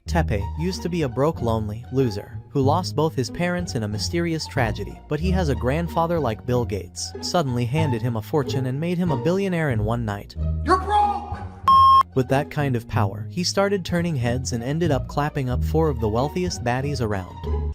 Tepe used to be a broke, lonely loser who lost both his parents in a mysterious tragedy, but he has a grandfather like Bill Gates, suddenly handed him a fortune and made him a billionaire in one night. You're broke! With that kind of power, he started turning heads and ended up clapping up 4 of the wealthiest baddies around.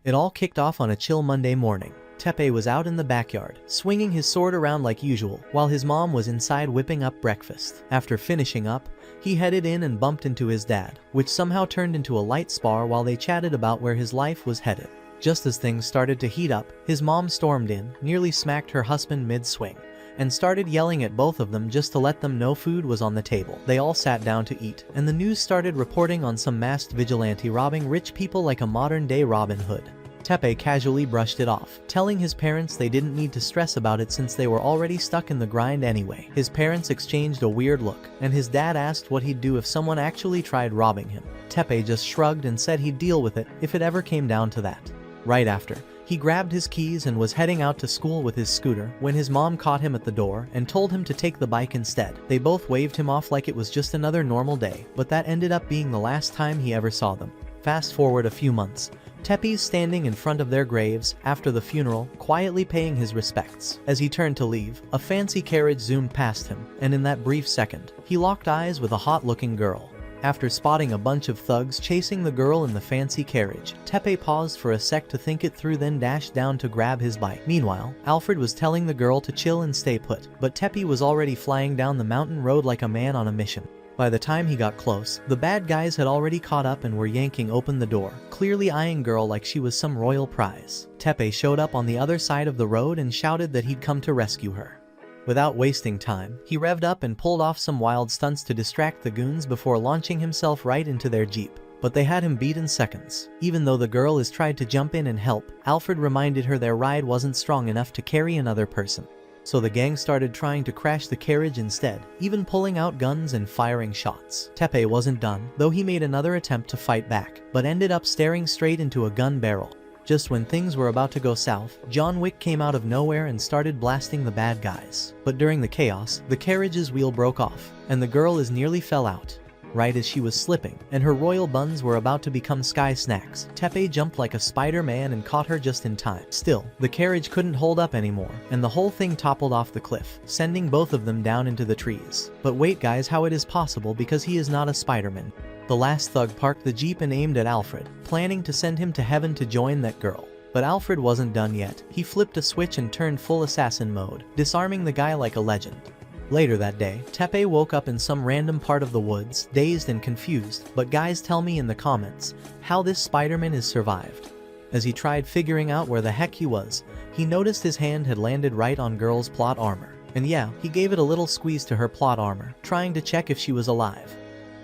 It all kicked off on a chill Monday morning. Tepe was out in the backyard, swinging his sword around like usual, while his mom was inside whipping up breakfast. After finishing up, he headed in and bumped into his dad, which somehow turned into a light spar while they chatted about where his life was headed. Just as things started to heat up, his mom stormed in, nearly smacked her husband mid-swing, and started yelling at both of them just to let them know food was on the table. They all sat down to eat, and the news started reporting on some masked vigilante robbing rich people like a modern-day Robin Hood. Tepe casually brushed it off, telling his parents they didn't need to stress about it since they were already stuck in the grind anyway. His parents exchanged a weird look, and his dad asked what he'd do if someone actually tried robbing him. Tepe just shrugged and said he'd deal with it if it ever came down to that. Right after, he grabbed his keys and was heading out to school with his scooter when his mom caught him at the door and told him to take the bike instead. They both waved him off like it was just another normal day, but that ended up being the last time he ever saw them. Fast forward a few months. Tepe's standing in front of their graves after the funeral, quietly paying his respects. As he turned to leave, a fancy carriage zoomed past him, and in that brief second, he locked eyes with a hot-looking girl. After spotting a bunch of thugs chasing the girl in the fancy carriage, Tepe paused for a sec to think it through, then dashed down to grab his bike. Meanwhile, Alfred was telling the girl to chill and stay put, but Tepe was already flying down the mountain road like a man on a mission. By the time he got close, the bad guys had already caught up and were yanking open the door, clearly eyeing girl like she was some royal prize. Tepe showed up on the other side of the road and shouted that he'd come to rescue her. Without wasting time, he revved up and pulled off some wild stunts to distract the goons before launching himself right into their jeep. But they had him beat in seconds. Even though the girl has tried to jump in and help, Alfred reminded her their ride wasn't strong enough to carry another person. So the gang started trying to crash the carriage instead, even pulling out guns and firing shots. Tepe wasn't done, though he made another attempt to fight back, but ended up staring straight into a gun barrel. Just when things were about to go south, John Wick came out of nowhere and started blasting the bad guys. But during the chaos, the carriage's wheel broke off, and the girl nearly fell out. Right as she was slipping, and her royal buns were about to become sky snacks, Tepe jumped like a Spider-Man and caught her just in time. Still, the carriage couldn't hold up anymore, and the whole thing toppled off the cliff, sending both of them down into the trees. But wait guys, how it is possible, because he is not a Spider-Man. The last thug parked the jeep and aimed at Alfred, planning to send him to heaven to join that girl. But Alfred wasn't done yet. He flipped a switch and turned full assassin mode, disarming the guy like a legend. Later that day, Tepe woke up in some random part of the woods, dazed and confused, but guys tell me in the comments how this Spider-Man has survived. As he tried figuring out where the heck he was, he noticed his hand had landed right on girl's plot armor. And yeah, he gave it a little squeeze to her plot armor, trying to check if she was alive.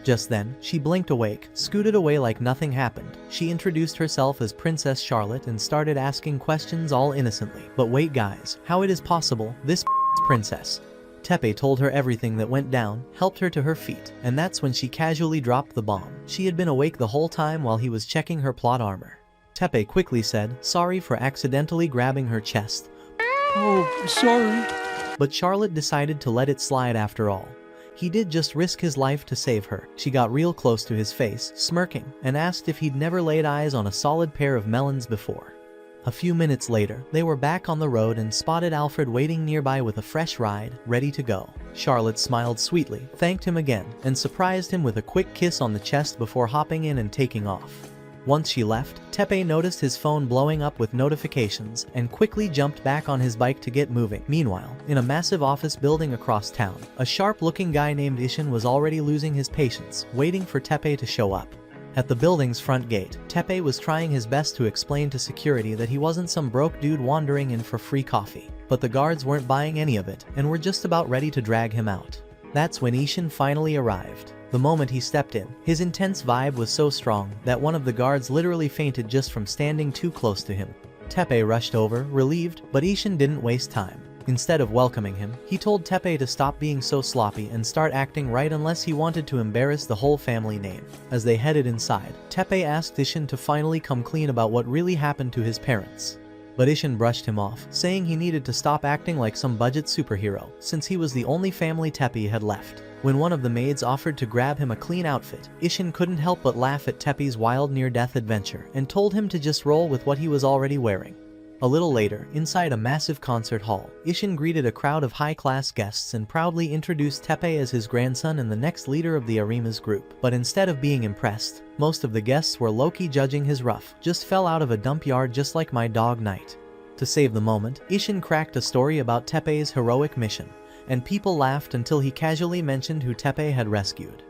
Just then, she blinked awake, scooted away like nothing happened. She introduced herself as Princess Charlotte and started asking questions all innocently. But wait guys, how it is possible, this princess? Tepe told her everything that went down, helped her to her feet, and that's when she casually dropped the bomb. She had been awake the whole time while he was checking her plot armor. Tepe quickly said sorry for accidentally grabbing her chest. Oh, sorry. But Charlotte decided to let it slide after all. He did just risk his life to save her. She got real close to his face, smirking, and asked if he'd never laid eyes on a solid pair of melons before. A few minutes later, they were back on the road and spotted Alfred waiting nearby with a fresh ride, ready to go. Charlotte smiled sweetly, thanked him again, and surprised him with a quick kiss on the chest before hopping in and taking off. Once she left, Tepe noticed his phone blowing up with notifications and quickly jumped back on his bike to get moving. Meanwhile, in a massive office building across town, a sharp-looking guy named Ishin was already losing his patience, waiting for Tepe to show up. At the building's front gate, Tepe was trying his best to explain to security that he wasn't some broke dude wandering in for free coffee. But the guards weren't buying any of it, and were just about ready to drag him out. That's when Ishin finally arrived. The moment he stepped in, his intense vibe was so strong that one of the guards literally fainted just from standing too close to him. Tepe rushed over, relieved, but Ishin didn't waste time. Instead of welcoming him, he told Tepe to stop being so sloppy and start acting right unless he wanted to embarrass the whole family name. As they headed inside, Tepe asked Ishin to finally come clean about what really happened to his parents. But Ishin brushed him off, saying he needed to stop acting like some budget superhero, since he was the only family Tepe had left. When one of the maids offered to grab him a clean outfit, Ishin couldn't help but laugh at Tepe's wild near-death adventure and told him to just roll with what he was already wearing. A little later, inside a massive concert hall, Ishin greeted a crowd of high-class guests and proudly introduced Tepe as his grandson and the next leader of the Arima's group. But instead of being impressed, most of the guests were low-key judging his rough, just fell out of a dump yard just like my dog Knight. To save the moment, Ishin cracked a story about Tepe's heroic mission, and people laughed until he casually mentioned who Tepe had rescued.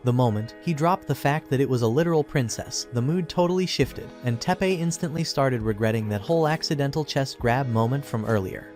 The moment he dropped the fact that it was a literal princess, the mood totally shifted, and Tepe instantly started regretting that whole accidental chest grab moment from earlier.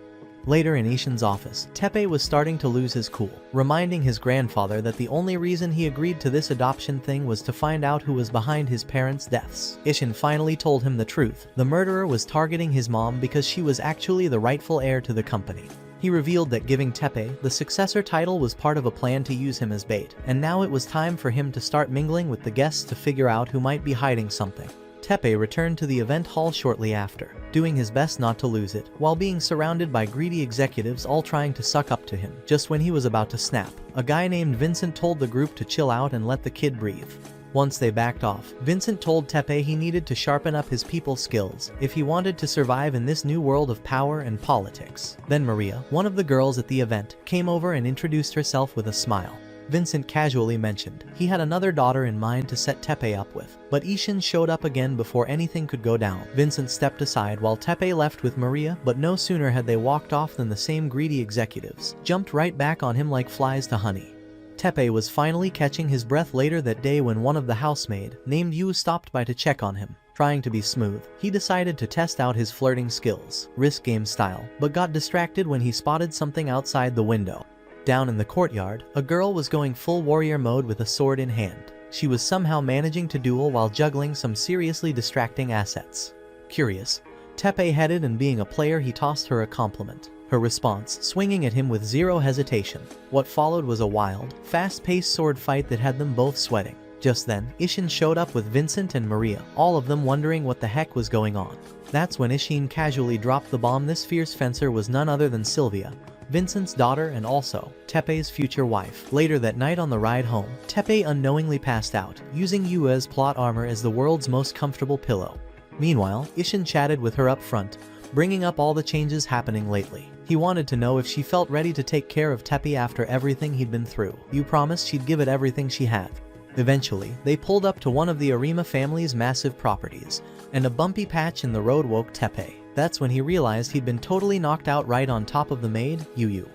Later in Ishin's office, Tepe was starting to lose his cool, reminding his grandfather that the only reason he agreed to this adoption thing was to find out who was behind his parents' deaths. Ishin finally told him the truth. The murderer was targeting his mom because she was actually the rightful heir to the company. He revealed that giving Tepe the successor title was part of a plan to use him as bait, and now it was time for him to start mingling with the guests to figure out who might be hiding something. Tepe returned to the event hall shortly after, doing his best not to lose it, while being surrounded by greedy executives all trying to suck up to him. Just when he was about to snap, a guy named Vincent told the group to chill out and let the kid breathe. Once they backed off, Vincent told Tepe he needed to sharpen up his people skills if he wanted to survive in this new world of power and politics. Then Maria, one of the girls at the event, came over and introduced herself with a smile. Vincent casually mentioned he had another daughter in mind to set Tepe up with, but Ishin showed up again before anything could go down. Vincent stepped aside while Tepe left with Maria, but no sooner had they walked off than the same greedy executives jumped right back on him like flies to honey. Tepe was finally catching his breath later that day when one of the housemaid, named Yu, stopped by to check on him. Trying to be smooth, he decided to test out his flirting skills, risk game style, but got distracted when he spotted something outside the window. Down in the courtyard, a girl was going full warrior mode with a sword in hand. She was somehow managing to duel while juggling some seriously distracting assets. Curious, Tepe headed, and being a player he tossed her a compliment. Her response, swinging at him with zero hesitation. What followed was a wild, fast-paced sword fight that had them both sweating. Just then, Ishin showed up with Vincent and Maria, all of them wondering what the heck was going on. That's when Ishin casually dropped the bomb. This fierce fencer was none other than Sylvia, Vincent's daughter and also Tepe's future wife. Later that night on the ride home, Tepe unknowingly passed out, using Yue's plot armor as the world's most comfortable pillow. Meanwhile, Ishin chatted with her up front, bringing up all the changes happening lately. He wanted to know if she felt ready to take care of Tepe after everything he'd been through. Yu promised she'd give it everything she had. Eventually, they pulled up to one of the Arima family's massive properties, and a bumpy patch in the road woke Tepe. That's when he realized he'd been totally knocked out right on top of the maid, Yu.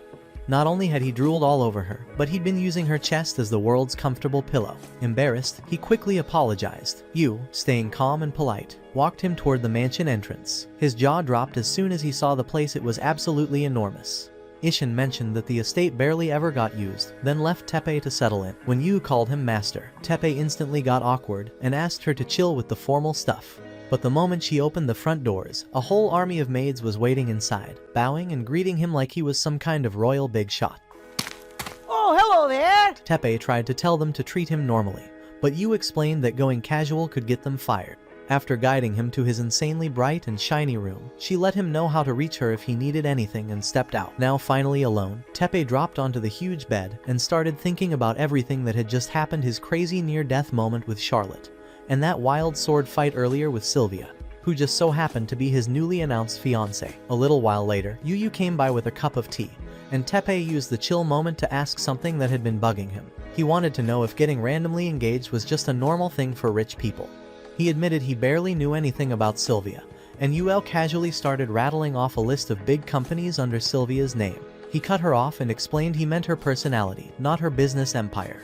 Not only had he drooled all over her, but he'd been using her chest as the world's comfortable pillow. Embarrassed, he quickly apologized. Yu, staying calm and polite, walked him toward the mansion entrance. His jaw dropped as soon as he saw the place. It was absolutely enormous. Ishin mentioned that the estate barely ever got used, then left Tepe to settle in. When Yu called him master, Tepe instantly got awkward and asked her to chill with the formal stuff. But the moment she opened the front doors, a whole army of maids was waiting inside, bowing and greeting him like he was some kind of royal big shot. Oh, hello there! Tepe tried to tell them to treat him normally, but Yu explained that going casual could get them fired. After guiding him to his insanely bright and shiny room, she let him know how to reach her if he needed anything and stepped out. Now finally alone, Tepe dropped onto the huge bed and started thinking about everything that had just happened, his crazy near-death moment with Charlotte, and that wild sword fight earlier with Sylvia, who just so happened to be his newly announced fiancée. A little while later, Yu came by with a cup of tea, and Tepe used the chill moment to ask something that had been bugging him. He wanted to know if getting randomly engaged was just a normal thing for rich people. He admitted he barely knew anything about Sylvia, and Yu casually started rattling off a list of big companies under Sylvia's name. He cut her off and explained he meant her personality, not her business empire.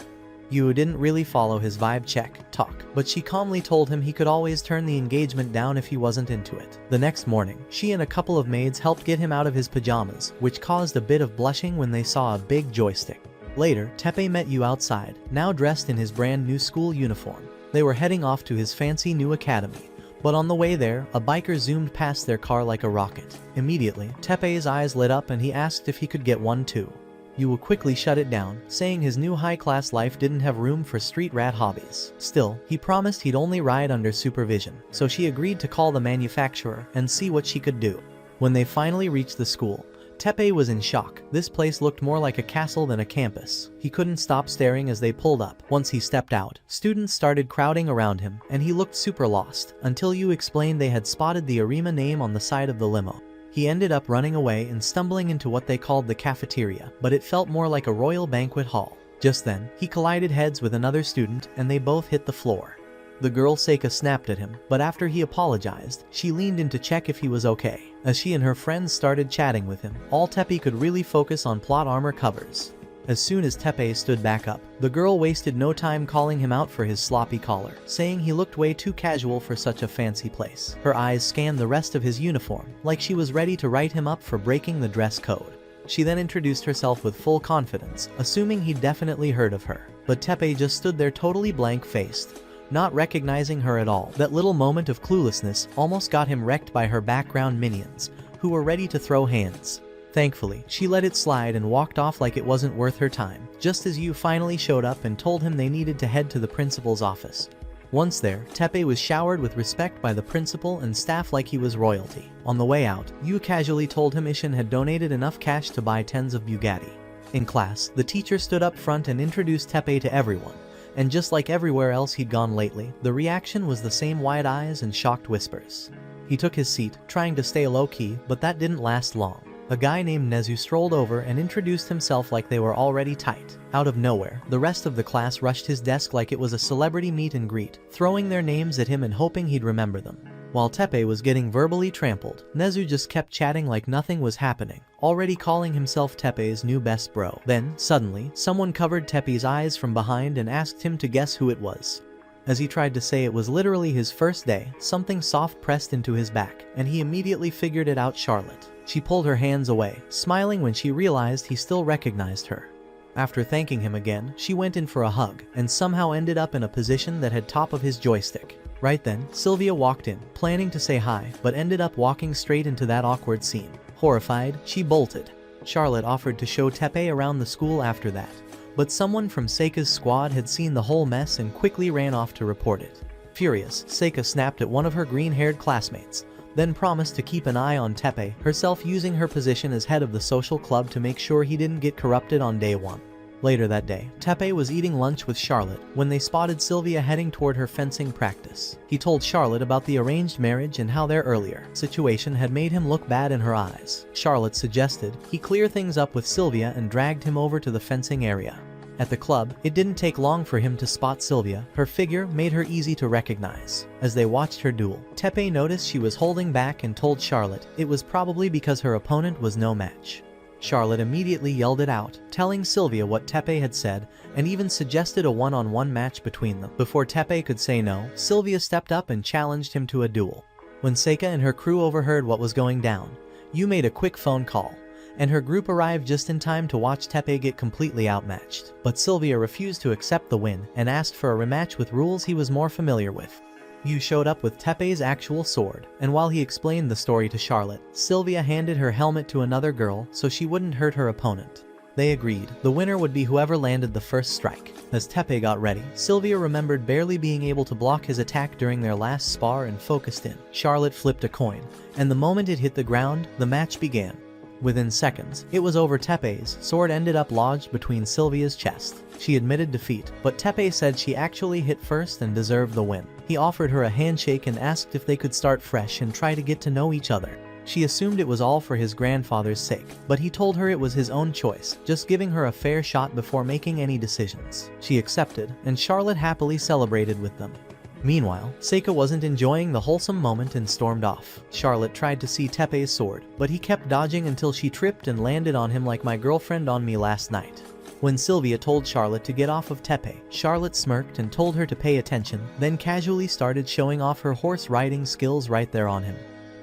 Yu didn't really follow his vibe check talk, but she calmly told him he could always turn the engagement down if he wasn't into it. The next morning, she and a couple of maids helped get him out of his pajamas, which caused a bit of blushing when they saw a big joystick. Later, Tepe met Yu outside, now dressed in his brand new school uniform. They were heading off to his fancy new academy, but on the way there, a biker zoomed past their car like a rocket. Immediately, Tepe's eyes lit up and he asked if he could get one too. Yu quickly shut it down, saying his new high-class life didn't have room for street rat hobbies. Still, he promised he'd only ride under supervision, so she agreed to call the manufacturer and see what she could do. When they finally reached the school, Tepe was in shock. This place looked more like a castle than a campus. He couldn't stop staring as they pulled up. Once he stepped out, students started crowding around him, and he looked super lost, until you explained they had spotted the Arima name on the side of the limo. He ended up running away and stumbling into what they called the cafeteria, but it felt more like a royal banquet hall. Just then, he collided heads with another student, and they both hit the floor. The girl Seika snapped at him, but after he apologized, she leaned in to check if he was okay. As she and her friends started chatting with him, all Tepe could really focus on plot armor covers. As soon as Tepe stood back up, the girl wasted no time calling him out for his sloppy collar, saying he looked way too casual for such a fancy place. Her eyes scanned the rest of his uniform, like she was ready to write him up for breaking the dress code. She then introduced herself with full confidence, assuming he'd definitely heard of her. But Tepe just stood there totally blank-faced, not recognizing her at all. That little moment of cluelessness almost got him wrecked by her background minions, who were ready to throw hands. Thankfully, she let it slide and walked off like it wasn't worth her time, just as Yu finally showed up and told him they needed to head to the principal's office. Once there, Tepe was showered with respect by the principal and staff like he was royalty. On the way out, Yu casually told him Ishin had donated enough cash to buy tens of Bugatti. In class, the teacher stood up front and introduced Tepe to everyone. And just like everywhere else he'd gone lately, the reaction was the same wide eyes and shocked whispers. He took his seat, trying to stay low-key, but that didn't last long. A guy named Nezu strolled over and introduced himself like they were already tight. Out of nowhere, the rest of the class rushed his desk like it was a celebrity meet and greet, throwing their names at him and hoping he'd remember them. While Tepe was getting verbally trampled, Nezu just kept chatting like nothing was happening, already calling himself Tepe's new best bro. Then, suddenly, someone covered Tepe's eyes from behind and asked him to guess who it was. As he tried to say it was literally his first day, something soft pressed into his back, and he immediately figured it out: Charlotte. She pulled her hands away, smiling when she realized he still recognized her. After thanking him again, she went in for a hug, and somehow ended up in a position that had top of his joystick. Right then, Sylvia walked in, planning to say hi, but ended up walking straight into that awkward scene. Horrified, she bolted. Charlotte offered to show Tepe around the school after that, but someone from Seika's squad had seen the whole mess and quickly ran off to report it. Furious, Seika snapped at one of her green-haired classmates, then promised to keep an eye on Tepe, herself using her position as head of the social club to make sure he didn't get corrupted on day one. Later that day, Tepe was eating lunch with Charlotte when they spotted Sylvia heading toward her fencing practice. He told Charlotte about the arranged marriage and how their earlier situation had made him look bad in her eyes. Charlotte suggested he clear things up with Sylvia and dragged him over to the fencing area. At the club, it didn't take long for him to spot Sylvia. Her figure made her easy to recognize. As they watched her duel, Tepe noticed she was holding back and told Charlotte it was probably because her opponent was no match. Charlotte immediately yelled it out, telling Sylvia what Tepe had said, and even suggested a one-on-one match between them. Before Tepe could say no, Sylvia stepped up and challenged him to a duel. When Seika and her crew overheard what was going down, Yu made a quick phone call, and her group arrived just in time to watch Tepe get completely outmatched. But Sylvia refused to accept the win and asked for a rematch with rules he was more familiar with. Yu showed up with Tepe's actual sword, and while he explained the story to Charlotte, Sylvia handed her helmet to another girl so she wouldn't hurt her opponent. They agreed. The winner would be whoever landed the first strike. As Tepe got ready, Sylvia remembered barely being able to block his attack during their last spar and focused in. Charlotte flipped a coin, and the moment it hit the ground, the match began. Within seconds, it was over. Tepe's sword ended up lodged between Sylvia's chest. She admitted defeat, but Tepe said she actually hit first and deserved the win. He offered her a handshake and asked if they could start fresh and try to get to know each other. She assumed it was all for his grandfather's sake, but he told her it was his own choice, just giving her a fair shot before making any decisions. She accepted, and Charlotte happily celebrated with them. Meanwhile, Seika wasn't enjoying the wholesome moment and stormed off. Charlotte tried to see Tepe's sword, but he kept dodging until she tripped and landed on him like my girlfriend on me last night. When Sylvia told Charlotte to get off of Tepe, Charlotte smirked and told her to pay attention, then casually started showing off her horse riding skills right there on him.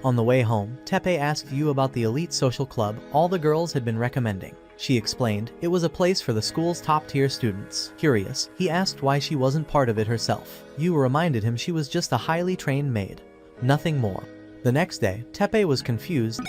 On the way home, Tepe asked Yu about the elite social club all the girls had been recommending. She explained it was a place for the school's top-tier students. Curious, he asked why she wasn't part of it herself. Yu reminded him she was just a highly trained maid. Nothing more. The next day, Tepe was confused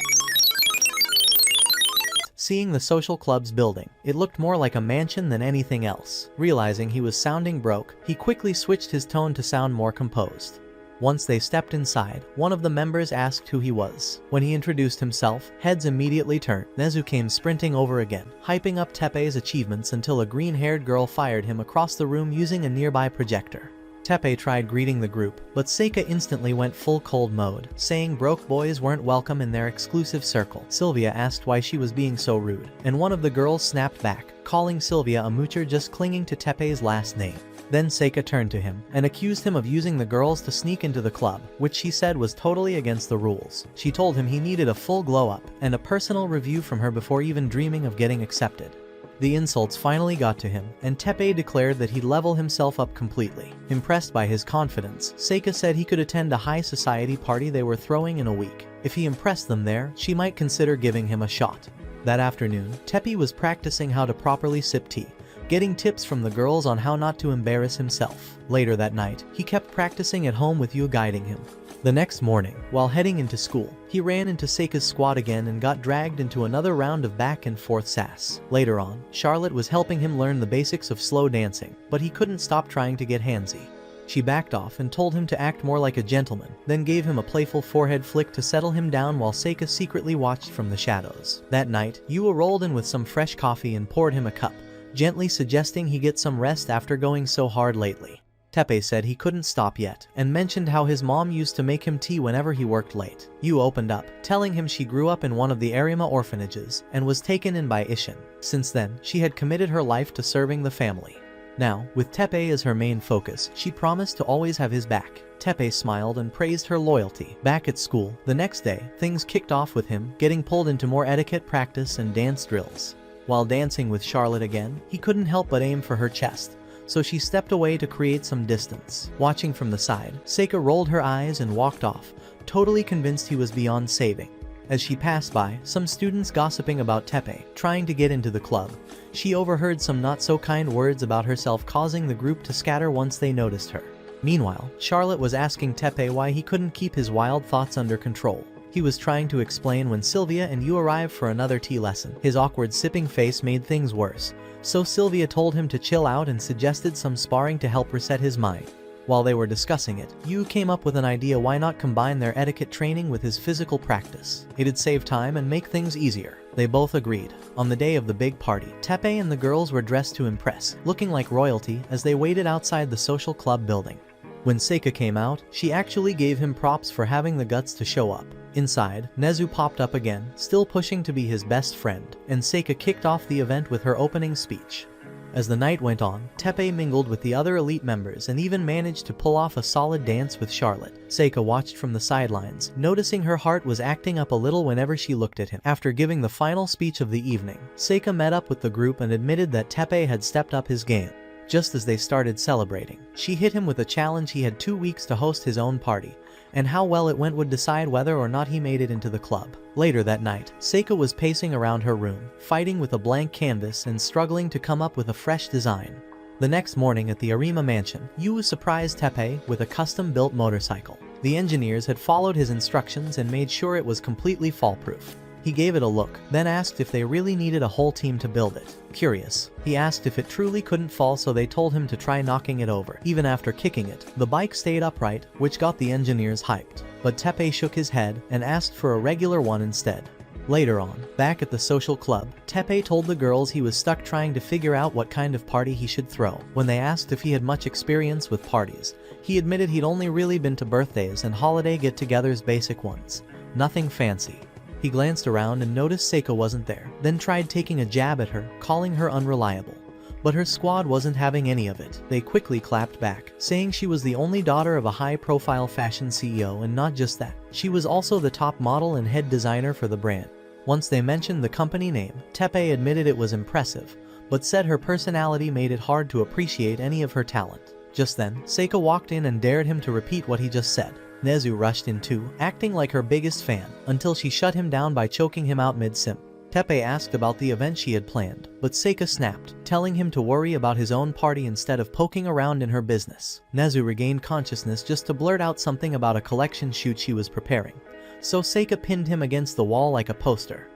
seeing the social club's building. It looked more like a mansion than anything else. Realizing he was sounding broke, he quickly switched his tone to sound more composed. Once they stepped inside, one of the members asked who he was. When he introduced himself, heads immediately turned. Nezu came sprinting over again, hyping up Teppei's achievements until a green-haired girl fired him across the room using a nearby projector. Teppei tried greeting the group, but Seika instantly went full cold mode, saying broke boys weren't welcome in their exclusive circle. Sylvia asked why she was being so rude, and one of the girls snapped back, calling Sylvia a moocher just clinging to Teppei's last name. Then Seika turned to him and accused him of using the girls to sneak into the club, which she said was totally against the rules. She told him he needed a full glow-up and a personal review from her before even dreaming of getting accepted. The insults finally got to him, and Teppei declared that he'd level himself up completely. Impressed by his confidence, Seika said he could attend a high society party they were throwing in a week. If he impressed them there, she might consider giving him a shot. That afternoon, Teppei was practicing how to properly sip tea, getting tips from the girls on how not to embarrass himself. Later that night, he kept practicing at home with Yu guiding him. The next morning, while heading into school, he ran into Seika's squad again and got dragged into another round of back and forth sass. Later on, Charlotte was helping him learn the basics of slow dancing, but he couldn't stop trying to get handsy. She backed off and told him to act more like a gentleman, then gave him a playful forehead flick to settle him down while Seika secretly watched from the shadows. That night, Yu rolled in with some fresh coffee and poured him a cup, gently suggesting he get some rest after going so hard lately. Teppei said he couldn't stop yet, and mentioned how his mom used to make him tea whenever he worked late. Yu opened up, telling him she grew up in one of the Arima orphanages, and was taken in by Ishin. Since then, she had committed her life to serving the family. Now, with Teppei as her main focus, she promised to always have his back. Teppei smiled and praised her loyalty. Back at school, the next day, things kicked off with him getting pulled into more etiquette practice and dance drills. While dancing with Charlotte again, he couldn't help but aim for her chest, so she stepped away to create some distance. Watching from the side, Seika rolled her eyes and walked off, totally convinced he was beyond saving. As she passed by, some students gossiping about Teppei, trying to get into the club, she overheard some not-so-kind words about herself, causing the group to scatter once they noticed her. Meanwhile, Charlotte was asking Teppei why he couldn't keep his wild thoughts under control. He was trying to explain when Sylvia and Yu arrived for another tea lesson. His awkward sipping face made things worse, so Sylvia told him to chill out and suggested some sparring to help reset his mind. While they were discussing it, Yu came up with an idea: why not combine their etiquette training with his physical practice? It'd save time and make things easier. They both agreed. On the day of the big party, Teppei and the girls were dressed to impress, looking like royalty as they waited outside the social club building. When Seika came out, she actually gave him props for having the guts to show up. Inside, Nezu popped up again, still pushing to be his best friend, and Seika kicked off the event with her opening speech. As the night went on, Teppei mingled with the other elite members and even managed to pull off a solid dance with Charlotte. Seika watched from the sidelines, noticing her heart was acting up a little whenever she looked at him. After giving the final speech of the evening, Seika met up with the group and admitted that Teppei had stepped up his game. Just as they started celebrating, she hit him with a challenge: he had 2 weeks to host his own party, and how well it went would decide whether or not he made it into the club. Later that night, Seika was pacing around her room, fighting with a blank canvas and struggling to come up with a fresh design. The next morning at the Arima mansion, Yu surprised Teppei with a custom-built motorcycle. The engineers had followed his instructions and made sure it was completely fall-proof. He gave it a look, then asked if they really needed a whole team to build it. Curious, he asked if it truly couldn't fall, so they told him to try knocking it over. Even after kicking it, the bike stayed upright, which got the engineers hyped. But Teppei shook his head and asked for a regular one instead. Later on, back at the social club, Teppei told the girls he was stuck trying to figure out what kind of party he should throw. When they asked if he had much experience with parties, he admitted he'd only really been to birthdays and holiday get-togethers, basic ones. Nothing fancy. He glanced around and noticed Seika wasn't there, then tried taking a jab at her, calling her unreliable. But her squad wasn't having any of it. They quickly clapped back, saying she was the only daughter of a high-profile fashion CEO, and not just that, she was also the top model and head designer for the brand. Once they mentioned the company name, Teppei admitted it was impressive, but said her personality made it hard to appreciate any of her talent. Just then, Seika walked in and dared him to repeat what he just said. Nezu rushed in too, acting like her biggest fan, until she shut him down by choking him out mid-simp. Teppei asked about the event she had planned, but Seika snapped, telling him to worry about his own party instead of poking around in her business. Nezu regained consciousness just to blurt out something about a collection shoot she was preparing, so Seika pinned him against the wall like a poster.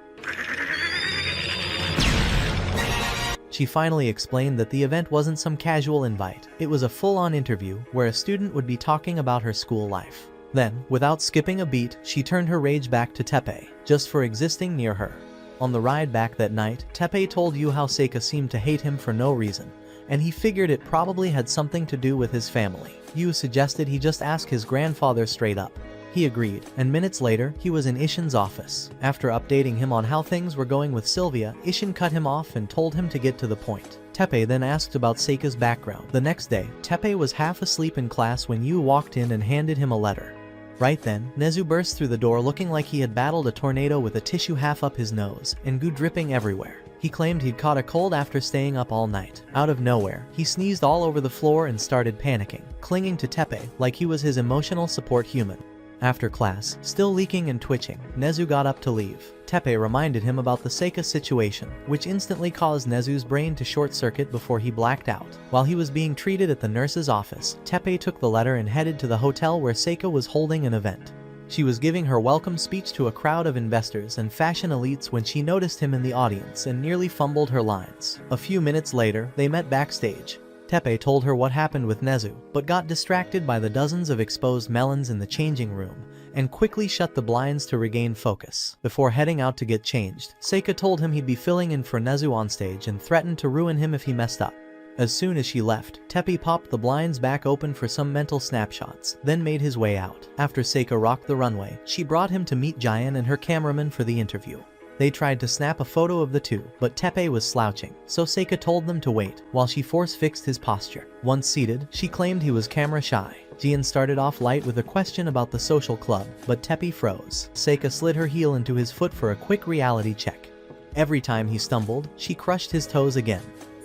She She finally explained that the event wasn't some casual invite. It was a full-on interview where a student would be talking about her school life. Then, without skipping a beat, she turned her rage back to Teppei, just for existing near her. On the ride back that night, Teppei told Yu how Seika seemed to hate him for no reason, and he figured it probably had something to do with his family. Yu suggested he just ask his grandfather straight up. He agreed, and minutes later, he was in Ishin's office. After updating him on how things were going with Sylvia, Ishin cut him off and told him to get to the point. Teppei then asked about Seika's background. The next day, Teppei was half asleep in class when Yu walked in and handed him a letter. Right then, Nezu burst through the door looking like he had battled a tornado with a tissue half up his nose, and goo dripping everywhere. He claimed he'd caught a cold after staying up all night. Out of nowhere, he sneezed all over the floor and started panicking, clinging to Teppei like he was his emotional support human. After class, still leaking and twitching, Nezu got up to leave. Teppei reminded him about the Seika situation, which instantly caused Nezu's brain to short-circuit before he blacked out. While he was being treated at the nurse's office, Teppei took the letter and headed to the hotel where Seika was holding an event. She was giving her welcome speech to a crowd of investors and fashion elites when she noticed him in the audience and nearly fumbled her lines. A few minutes later, they met backstage. Teppei told her what happened with Nezu, but got distracted by the dozens of exposed melons in the changing room, and quickly shut the blinds to regain focus. Before heading out to get changed, Seika told him he'd be filling in for Nezu on stage and threatened to ruin him if he messed up. As soon as she left, Teppei popped the blinds back open for some mental snapshots, then made his way out. After Seika rocked the runway, she brought him to meet Jian and her cameraman for the interview. They tried to snap a photo of the two, but Teppei was slouching, so Seika told them to wait, while she force-fixed his posture. Once seated, she claimed he was camera-shy. Jian started off light with a question about the social club, but Teppei froze. Seika slid her heel into his foot for a quick reality check. Every time he stumbled, she crushed his toes again.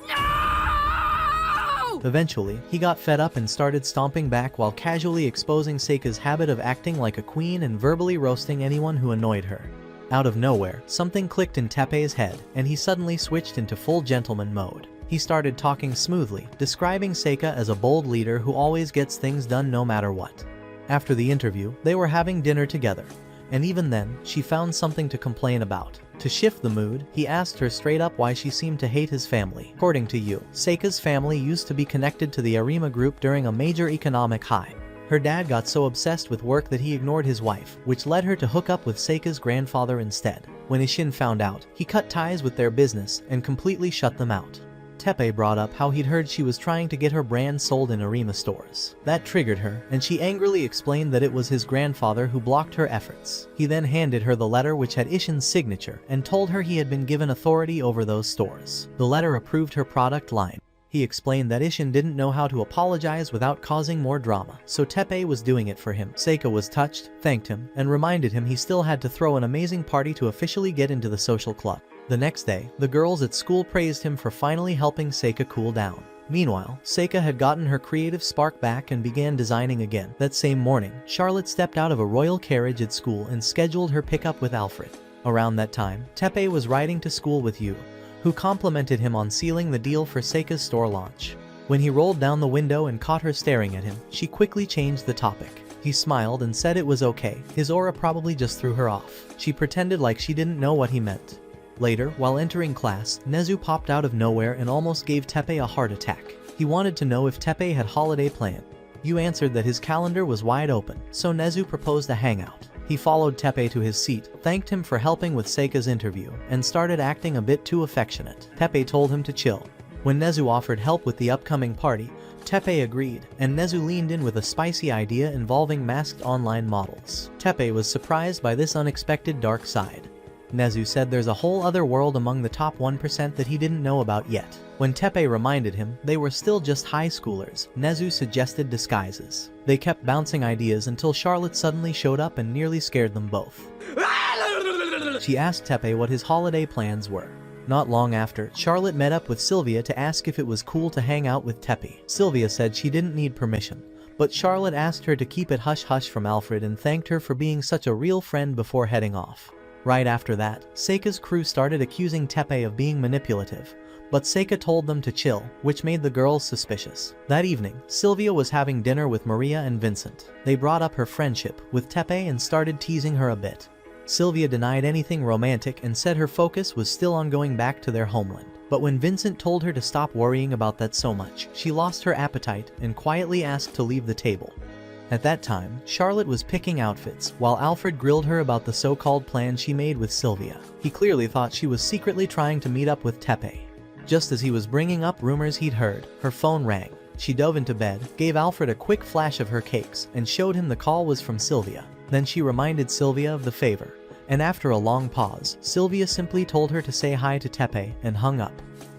No! Eventually, he got fed up and started stomping back while casually exposing Seika's habit of acting like a queen and verbally roasting anyone who annoyed her. Out of nowhere, something clicked in Teppei's head, and he suddenly switched into full gentleman mode. He started talking smoothly, describing Seika as a bold leader who always gets things done no matter what. After the interview, they were having dinner together, and even then, she found something to complain about. To shift the mood, he asked her straight up why she seemed to hate his family. According to Yu, Seika's family used to be connected to the Arima group during a major economic high. Her dad got so obsessed with work that he ignored his wife, which led her to hook up with Seika's grandfather instead. When Ishin found out, he cut ties with their business and completely shut them out. Teppei brought up how he'd heard she was trying to get her brand sold in Arima stores. That triggered her, and she angrily explained that it was his grandfather who blocked her efforts. He then handed her the letter which had Ishin's signature and told her he had been given authority over those stores. The letter approved her product line. He explained that Ishin didn't know how to apologize without causing more drama, so Teppei was doing it for him. Seika was touched, thanked him, and reminded him he still had to throw an amazing party to officially get into the social club. The next day, the girls at school praised him for finally helping Seika cool down. Meanwhile, Seika had gotten her creative spark back and began designing again. That same morning, Charlotte stepped out of a royal carriage at school and scheduled her pickup with Alfred. Around that time, Teppei was riding to school with Yu, who complimented him on sealing the deal for Seika's store launch. When he rolled down the window and caught her staring at him, she quickly changed the topic. He smiled and said it was okay, his aura probably just threw her off. She pretended like she didn't know what he meant. Later, while entering class, Nezu popped out of nowhere and almost gave Teppei a heart attack. He wanted to know if Teppei had holiday planned. Yu answered that his calendar was wide open, so Nezu proposed a hangout. He followed Teppei to his seat, thanked him for helping with Seika's interview, and started acting a bit too affectionate. Teppei told him to chill. When Nezu offered help with the upcoming party, Teppei agreed, and Nezu leaned in with a spicy idea involving masked online models. Teppei was surprised by this unexpected dark side. Nezu said there's a whole other world among the top 1% that he didn't know about yet. When Teppei reminded him they were still just high schoolers, Nezu suggested disguises. They kept bouncing ideas until Charlotte suddenly showed up and nearly scared them both. She asked Teppei what his holiday plans were. Not long after, Charlotte met up with Sylvia to ask if it was cool to hang out with Teppei. Sylvia said she didn't need permission, but Charlotte asked her to keep it hush-hush from Alfred and thanked her for being such a real friend before heading off. Right after that, Seika's crew started accusing Teppei of being manipulative, but Seika told them to chill, which made the girls suspicious. That evening, Sylvia was having dinner with Maria and Vincent. They brought up her friendship with Teppei and started teasing her a bit. Sylvia denied anything romantic and said her focus was still on going back to their homeland. But when Vincent told her to stop worrying about that so much, she lost her appetite and quietly asked to leave the table. At that time, Charlotte was picking outfits, while Alfred grilled her about the so-called plan she made with Sylvia. He clearly thought she was secretly trying to meet up with Tepe. Just as he was bringing up rumors he'd heard, her phone rang. She dove into bed, gave Alfred a quick flash of her cakes, and showed him the call was from Sylvia. Then she reminded Sylvia of the favor. And after a long pause, Sylvia simply told her to say hi to Tepe and hung up.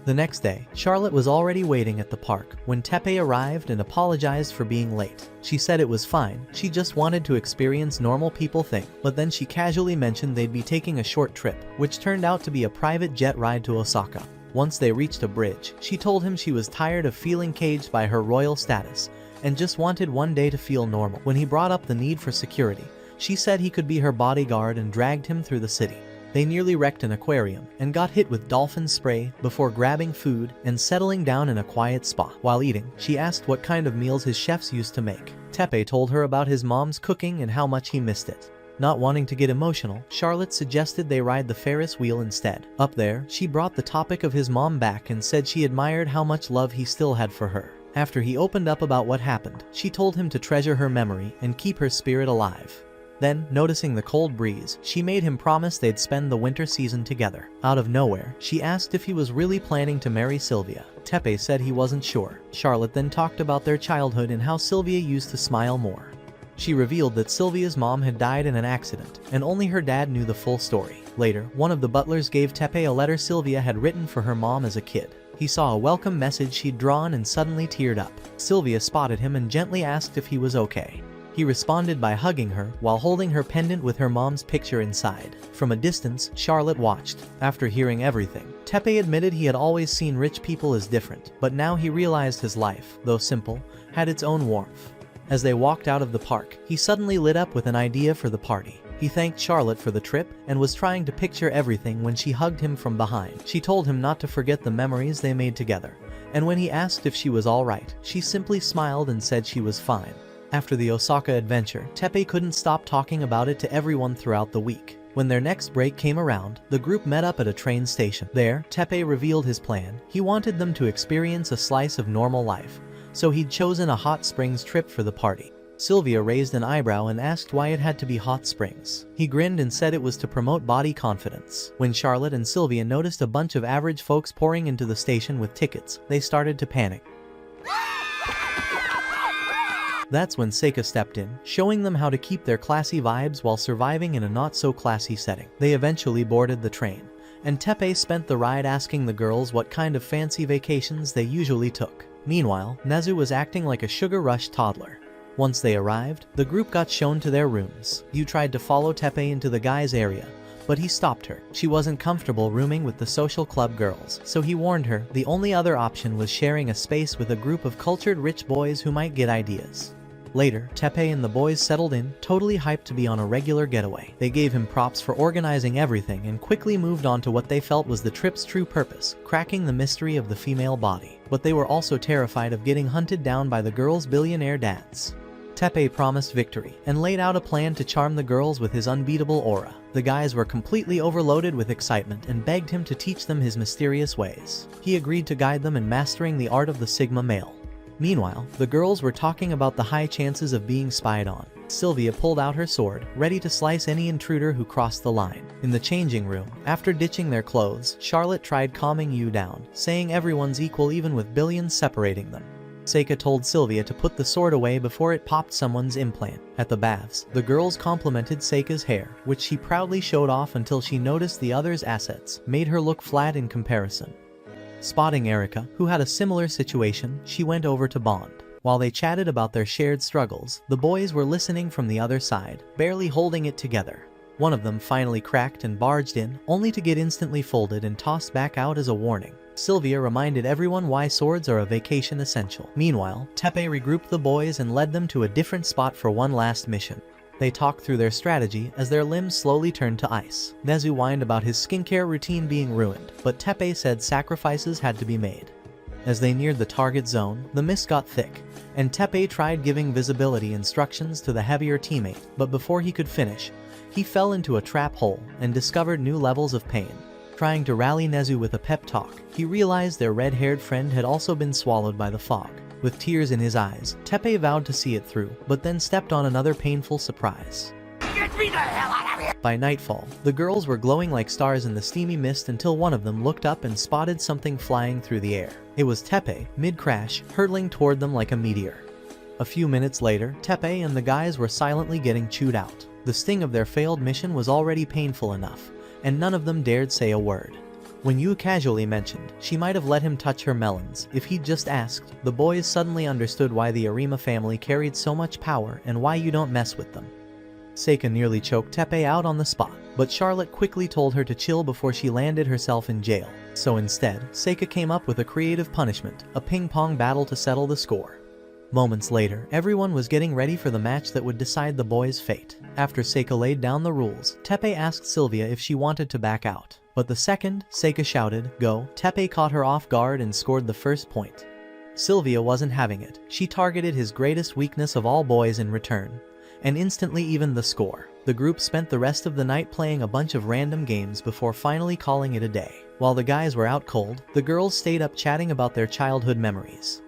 The next day, Charlotte was already waiting at the park when Tepe arrived and apologized for being late. She said it was fine, she just wanted to experience normal people thing, but then she casually mentioned they'd be taking a short trip, which turned out to be a private jet ride to Osaka. Once they reached a bridge, she told him she was tired of feeling caged by her royal status and just wanted one day to feel normal. When he brought up the need for security, she said he could be her bodyguard and dragged him through the city. They nearly wrecked an aquarium and got hit with dolphin spray before grabbing food and settling down in a quiet spot. While eating, she asked what kind of meals his chefs used to make. Tepe told her about his mom's cooking and how much he missed it. Not wanting to get emotional, Charlotte suggested they ride the Ferris wheel instead. Up there, she brought the topic of his mom back and said she admired how much love he still had for her. After he opened up about what happened, she told him to treasure her memory and keep her spirit alive. Then, noticing the cold breeze, she made him promise they'd spend the winter season together. Out of nowhere, she asked if he was really planning to marry Sylvia. Tepe said he wasn't sure. Charlotte then talked about their childhood and how Sylvia used to smile more. She revealed that Sylvia's mom had died in an accident, and only her dad knew the full story. Later, one of the butlers gave Tepe a letter Sylvia had written for her mom as a kid. He saw a welcome message she'd drawn and suddenly teared up. Sylvia spotted him and gently asked if he was okay. He responded by hugging her while holding her pendant with her mom's picture inside. From a distance, Charlotte watched. After hearing everything, Tepe admitted he had always seen rich people as different, but now he realized his life, though simple, had its own warmth. As they walked out of the park, he suddenly lit up with an idea for the party. He thanked Charlotte for the trip and was trying to picture everything when she hugged him from behind. She told him not to forget the memories they made together, and when he asked if she was alright, she simply smiled and said she was fine. After the Osaka adventure, Tepe couldn't stop talking about it to everyone throughout the week. When their next break came around, the group met up at a train station. There, Tepe revealed his plan. He wanted them to experience a slice of normal life, so he'd chosen a hot springs trip for the party. Sylvia raised an eyebrow and asked why it had to be hot springs. He grinned and said it was to promote body confidence. When Charlotte and Sylvia noticed a bunch of average folks pouring into the station with tickets, they started to panic. That's when Seika stepped in, showing them how to keep their classy vibes while surviving in a not-so-classy setting. They eventually boarded the train, and Tepe spent the ride asking the girls what kind of fancy vacations they usually took. Meanwhile, Nezu was acting like a sugar-rushed toddler. Once they arrived, the group got shown to their rooms. Yu tried to follow Tepe into the guys' area, but he stopped her. She wasn't comfortable rooming with the social club girls, so he warned her the only other option was sharing a space with a group of cultured rich boys who might get ideas. Later, Tepe and the boys settled in, totally hyped to be on a regular getaway. They gave him props for organizing everything and quickly moved on to what they felt was the trip's true purpose, cracking the mystery of the female body. But they were also terrified of getting hunted down by the girls' billionaire dads. Tepe promised victory and laid out a plan to charm the girls with his unbeatable aura. The guys were completely overloaded with excitement and begged him to teach them his mysterious ways. He agreed to guide them in mastering the art of the Sigma male. Meanwhile, the girls were talking about the high chances of being spied on. Sylvia pulled out her sword, ready to slice any intruder who crossed the line. In the changing room, after ditching their clothes, Charlotte tried calming Yu down, saying everyone's equal even with billions separating them. Seika told Sylvia to put the sword away before it popped someone's implant. At the baths, the girls complimented Seika's hair, which she proudly showed off until she noticed the others' assets made her look flat in comparison. Spotting Erica, who had a similar situation, she went over to bond. While they chatted about their shared struggles, the boys were listening from the other side, barely holding it together. One of them finally cracked and barged in, only to get instantly folded and tossed back out as a warning. Sylvia reminded everyone why swords are a vacation essential. Meanwhile, Tepe regrouped the boys and led them to a different spot for one last mission. They talked through their strategy as their limbs slowly turned to ice. Nezu whined about his skincare routine being ruined, but Tepe said sacrifices had to be made. As they neared the target zone, the mist got thick, and Tepe tried giving visibility instructions to the heavier teammate, but before he could finish, he fell into a trap hole and discovered new levels of pain. Trying to rally Nezu with a pep talk, he realized their red-haired friend had also been swallowed by the fog. With tears in his eyes, Tepe vowed to see it through, but then stepped on another painful surprise. Get me the hell out of here! By nightfall, the girls were glowing like stars in the steamy mist until one of them looked up and spotted something flying through the air. It was Tepe, mid-crash, hurtling toward them like a meteor. A few minutes later, Tepe and the guys were silently getting chewed out. The sting of their failed mission was already painful enough, and none of them dared say a word. When Yu casually mentioned she might have let him touch her melons if he'd just asked, the boys suddenly understood why the Arima family carried so much power and why you don't mess with them. Seika nearly choked Tepe out on the spot, but Charlotte quickly told her to chill before she landed herself in jail. So instead, Seika came up with a creative punishment, a ping-pong battle to settle the score. Moments later, everyone was getting ready for the match that would decide the boys' fate. After Seika laid down the rules, Tepe asked Sylvia if she wanted to back out. But the second Seika shouted, "Go," Tepe caught her off guard and scored the first point. Sylvia wasn't having it. She targeted his greatest weakness of all boys in return, and instantly evened the score. The group spent the rest of the night playing a bunch of random games before finally calling it a day. While the guys were out cold, the girls stayed up chatting about their childhood memories.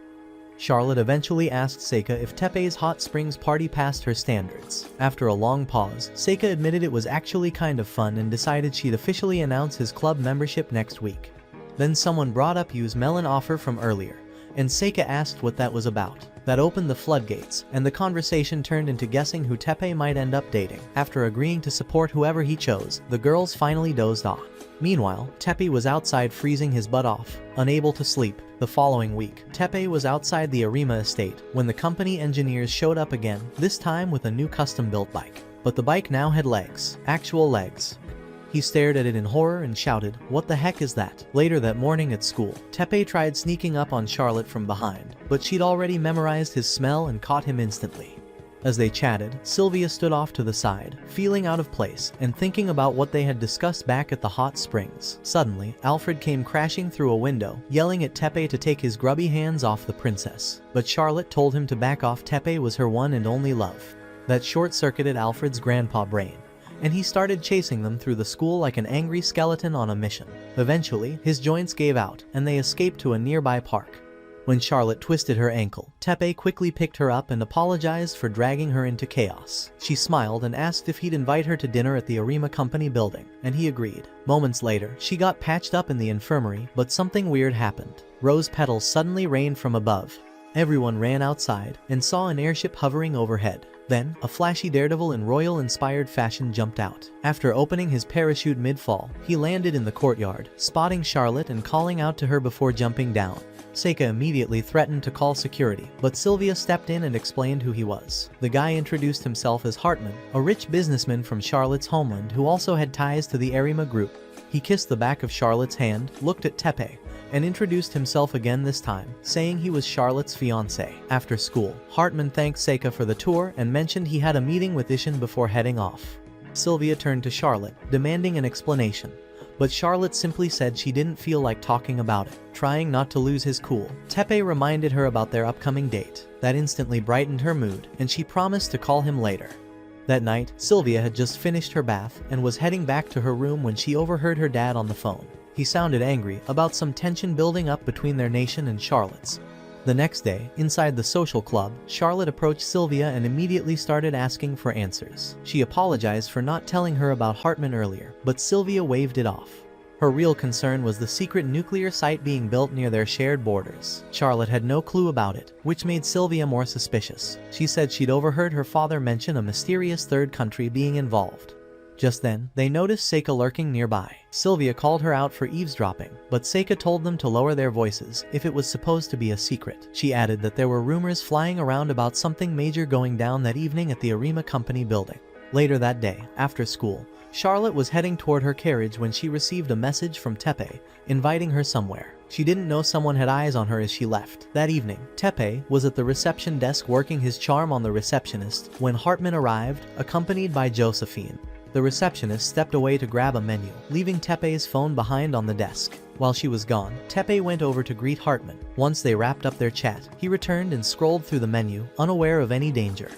Charlotte eventually asked Seika if Tepe's hot springs party passed her standards. After a long pause, Seika admitted it was actually kind of fun and decided she'd officially announce his club membership next week. Then someone brought up Yu's melon offer from earlier, and Seika asked what that was about. That opened the floodgates, and the conversation turned into guessing who Tepe might end up dating. After agreeing to support whoever he chose, the girls finally dozed off. Meanwhile, Tepe was outside freezing his butt off, unable to sleep. The following week, Tepe was outside the Arima estate when the company engineers showed up again, this time with a new custom-built bike. But the bike now had legs. Actual legs. He stared at it in horror and shouted, "What the heck is that?" Later that morning at school, Tepe tried sneaking up on Charlotte from behind, but she'd already memorized his smell and caught him instantly. As they chatted, Sylvia stood off to the side, feeling out of place and thinking about what they had discussed back at the hot springs. Suddenly, Alfred came crashing through a window, yelling at Tepe to take his grubby hands off the princess. But Charlotte told him to back off. Tepe was her one and only love. That short-circuited Alfred's grandpa brain, and he started chasing them through the school like an angry skeleton on a mission. Eventually, his joints gave out, and they escaped to a nearby park. When Charlotte twisted her ankle, Tepe quickly picked her up and apologized for dragging her into chaos. She smiled and asked if he'd invite her to dinner at the Arima company building, and he agreed. Moments later, she got patched up in the infirmary, but something weird happened. Rose petals suddenly rained from above. Everyone ran outside and saw an airship hovering overhead. Then, a flashy daredevil in royal-inspired fashion jumped out. After opening his parachute mid-fall, he landed in the courtyard, spotting Charlotte and calling out to her before jumping down. Seika immediately threatened to call security, but Sylvia stepped in and explained who he was. The guy introduced himself as Hartman, a rich businessman from Charlotte's homeland who also had ties to the Arima group. He kissed the back of Charlotte's hand, looked at Tepe, and introduced himself again this time, saying he was Charlotte's fiancé. After school, Hartman thanked Seika for the tour and mentioned he had a meeting with Ishin before heading off. Sylvia turned to Charlotte, demanding an explanation, but Charlotte simply said she didn't feel like talking about it. Trying not to lose his cool, Tepe reminded her about their upcoming date. That instantly brightened her mood, and she promised to call him later. That night, Sylvia had just finished her bath and was heading back to her room when she overheard her dad on the phone. He sounded angry about some tension building up between their nation and Charlotte's. The next day, inside the social club, Charlotte approached Sylvia and immediately started asking for answers. She apologized for not telling her about Hartman earlier, but Sylvia waved it off. Her real concern was the secret nuclear site being built near their shared borders. Charlotte had no clue about it, which made Sylvia more suspicious. She said she'd overheard her father mention a mysterious third country being involved. Just then, they noticed Seika lurking nearby. Sylvia called her out for eavesdropping, but Seika told them to lower their voices if it was supposed to be a secret. She added that there were rumors flying around about something major going down that evening at the Arima company building. Later that day, after school, Charlotte was heading toward her carriage when she received a message from Tepe, inviting her somewhere. She didn't know someone had eyes on her as she left. That evening, Tepe was at the reception desk working his charm on the receptionist when Hartman arrived, accompanied by Josephine. The receptionist stepped away to grab a menu, leaving Tepe's phone behind on the desk. While she was gone, Tepe went over to greet Hartman. Once they wrapped up their chat, he returned and scrolled through the menu, unaware of any danger.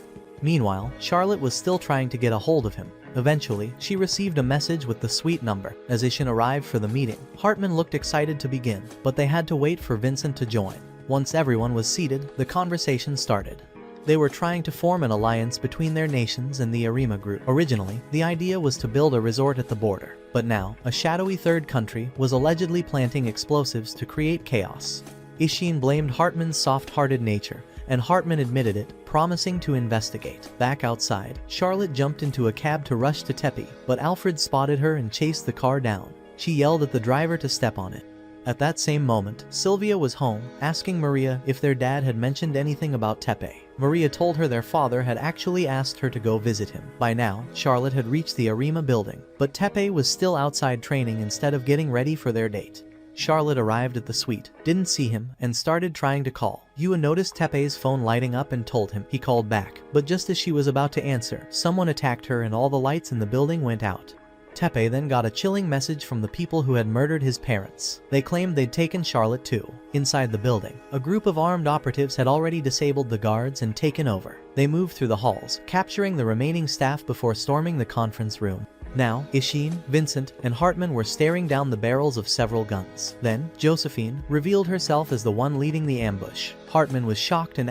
Meanwhile, Charlotte was still trying to get a hold of him. Eventually, she received a message with the suite number. As Ishin arrived for the meeting, Hartman looked excited to begin, but they had to wait for Vincent to join. Once everyone was seated, the conversation started. They were trying to form an alliance between their nations and the Arima group. Originally, the idea was to build a resort at the border, but now, a shadowy third country was allegedly planting explosives to create chaos. Ishin blamed Hartman's soft-hearted nature, and Hartman admitted it, promising to investigate. Back outside, Charlotte jumped into a cab to rush to Tepe, but Alfred spotted her and chased the car down. She yelled at the driver to step on it. At that same moment, Sylvia was home, asking Maria if their dad had mentioned anything about Tepe. Maria told her their father had actually asked her to go visit him. By now, Charlotte had reached the Arima building, but Tepe was still outside training instead of getting ready for their date. Charlotte arrived at the suite, didn't see him, and started trying to call. Yua noticed Tepe's phone lighting up and told him. He called back, but just as she was about to answer, someone attacked her and all the lights in the building went out. Tepe then got a chilling message from the people who had murdered his parents. They claimed they'd taken Charlotte too. Inside the building, a group of armed operatives had already disabled the guards and taken over. They moved through the halls, capturing the remaining staff before storming the conference room. Now, Ishin, Vincent, and Hartman were staring down the barrels of several guns. Then, Josephine revealed herself as the one leading the ambush. Hartman was shocked and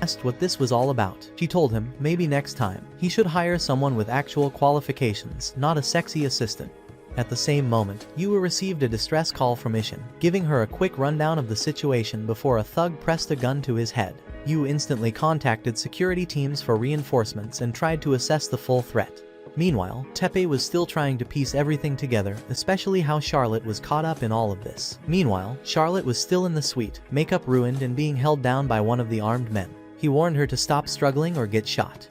asked what this was all about. She told him, maybe next time, he should hire someone with actual qualifications, not a sexy assistant. At the same moment, Yua received a distress call from Ishin, giving her a quick rundown of the situation before a thug pressed a gun to his head. Yu instantly contacted security teams for reinforcements and tried to assess the full threat. Meanwhile, Tepe was still trying to piece everything together, especially how Charlotte was caught up in all of this. Meanwhile, Charlotte was still in the suite, makeup ruined and being held down by one of the armed men. He warned her to stop struggling or get shot.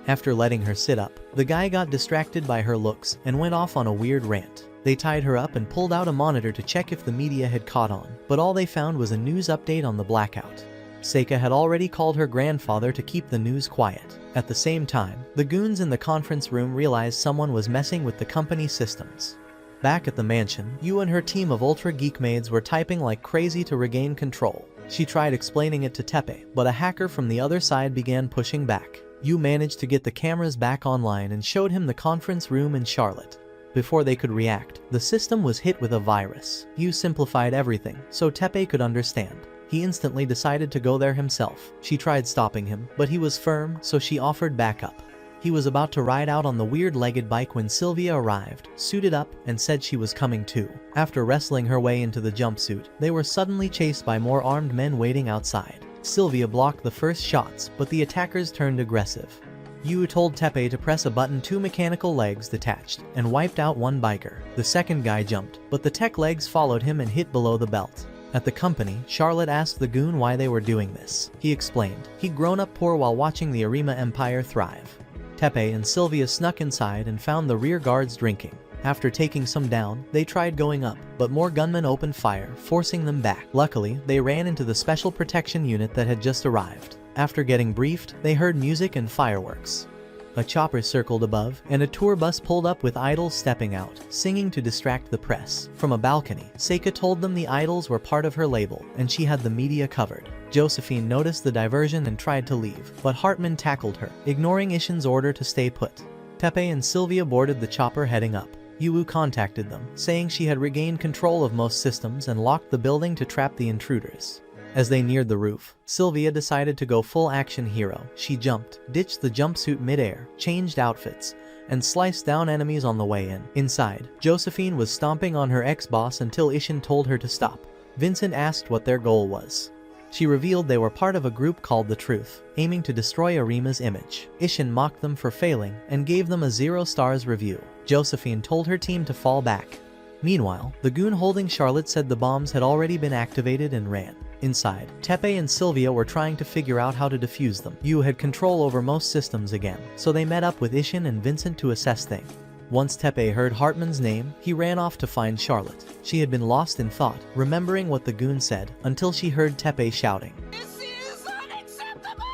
After letting her sit up, the guy got distracted by her looks and went off on a weird rant. They tied her up and pulled out a monitor to check if the media had caught on, but all they found was a news update on the blackout. Seika had already called her grandfather to keep the news quiet. At the same time, the goons in the conference room realized someone was messing with the company systems. Back at the mansion, Yu and her team of ultra geek maids were typing like crazy to regain control. She tried explaining it to Tepe, but a hacker from the other side began pushing back. Yu managed to get the cameras back online and showed him the conference room in Charlotte. Before they could react, the system was hit with a virus. Yu simplified everything, so Tepe could understand. He instantly decided to go there himself. She tried stopping him, but he was firm, so she offered backup. He was about to ride out on the weird-legged bike when Sylvia arrived, suited up, and said she was coming too. After wrestling her way into the jumpsuit, they were suddenly chased by more armed men waiting outside. Sylvia blocked the first shots, but the attackers turned aggressive. Yu told Tepe to press a button. 2 mechanical legs detached, and wiped out one biker. The second guy jumped, but the tech legs followed him and hit below the belt. At the company, Charlotte asked the goon why they were doing this. He explained, he'd grown up poor while watching the Arima Empire thrive. Tepe and Sylvia snuck inside and found the rear guards drinking. After taking some down, they tried going up, but more gunmen opened fire, forcing them back. Luckily, they ran into the special protection unit that had just arrived. After getting briefed, they heard music and fireworks. A chopper circled above, and a tour bus pulled up with idols stepping out, singing to distract the press. From a balcony, Seika told them the idols were part of her label, and she had the media covered. Josephine noticed the diversion and tried to leave, but Hartman tackled her, ignoring Ishin's order to stay put. Tepe and Sylvia boarded the chopper heading up. Yu contacted them, saying she had regained control of most systems and locked the building to trap the intruders. As they neared the roof, Sylvia decided to go full action hero. She jumped, ditched the jumpsuit midair, changed outfits, and sliced down enemies on the way in. Inside, Josephine was stomping on her ex-boss until Ishin told her to stop. Vincent asked what their goal was. She revealed they were part of a group called The Truth, aiming to destroy Arima's image. Ishin mocked them for failing and gave them a 0 stars review. Josephine told her team to fall back. Meanwhile, the goon holding Charlotte said the bombs had already been activated and ran. Inside, Tepe and Sylvia were trying to figure out how to defuse them. Yu had control over most systems again, so they met up with Ishin and Vincent to assess things. Once Tepe heard Hartman's name, he ran off to find Charlotte. She had been lost in thought, remembering what the goon said, until she heard Tepe shouting. This is unacceptable!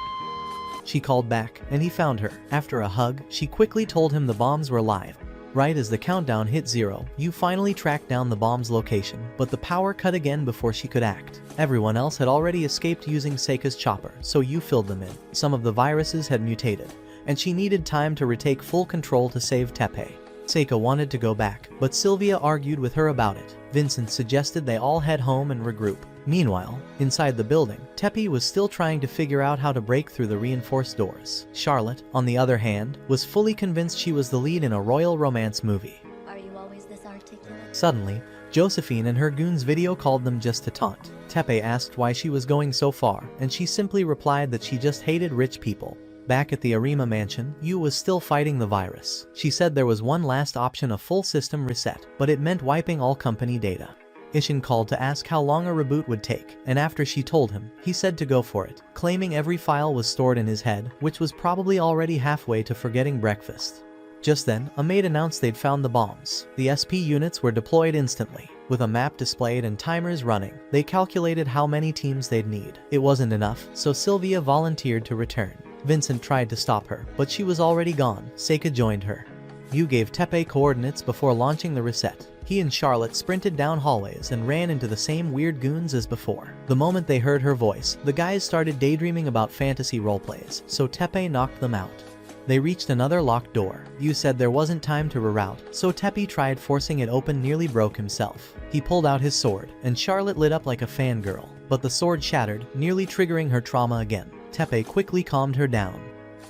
She called back, and he found her. After a hug, she quickly told him the bombs were live. Right as the countdown hit 0, Yu finally tracked down the bomb's location, but the power cut again before she could act. Everyone else had already escaped using Seika's chopper, so Yu filled them in. Some of the viruses had mutated, and she needed time to retake full control to save Tepe. Seika wanted to go back, but Sylvia argued with her about it. Vincent suggested they all head home and regroup. Meanwhile, inside the building, Tepe was still trying to figure out how to break through the reinforced doors. Charlotte, on the other hand, was fully convinced she was the lead in a royal romance movie. Are you always this articulate? Suddenly, Josephine and her goons video called them just to taunt. Tepe asked why she was going so far, and she simply replied that she just hated rich people. Back at the Arima mansion, Yu was still fighting the virus. She said there was one last option, a full system reset, but it meant wiping all company data. Ishin called to ask how long a reboot would take, and after she told him, he said to go for it, claiming every file was stored in his head, which was probably already halfway to forgetting breakfast. Just then, a maid announced they'd found the bombs. The SP units were deployed instantly. With a map displayed and timers running, they calculated how many teams they'd need. It wasn't enough, so Sylvia volunteered to return. Vincent tried to stop her, but she was already gone. Seika joined her. Yu gave Tepe coordinates before launching the reset. He and Charlotte sprinted down hallways and ran into the same weird goons as before. The moment they heard her voice, the guys started daydreaming about fantasy roleplays, so Tepe knocked them out. They reached another locked door. Yu said there wasn't time to reroute, so Tepe tried forcing it open, nearly broke himself. He pulled out his sword, and Charlotte lit up like a fangirl, but the sword shattered, nearly triggering her trauma again. Tepe quickly calmed her down.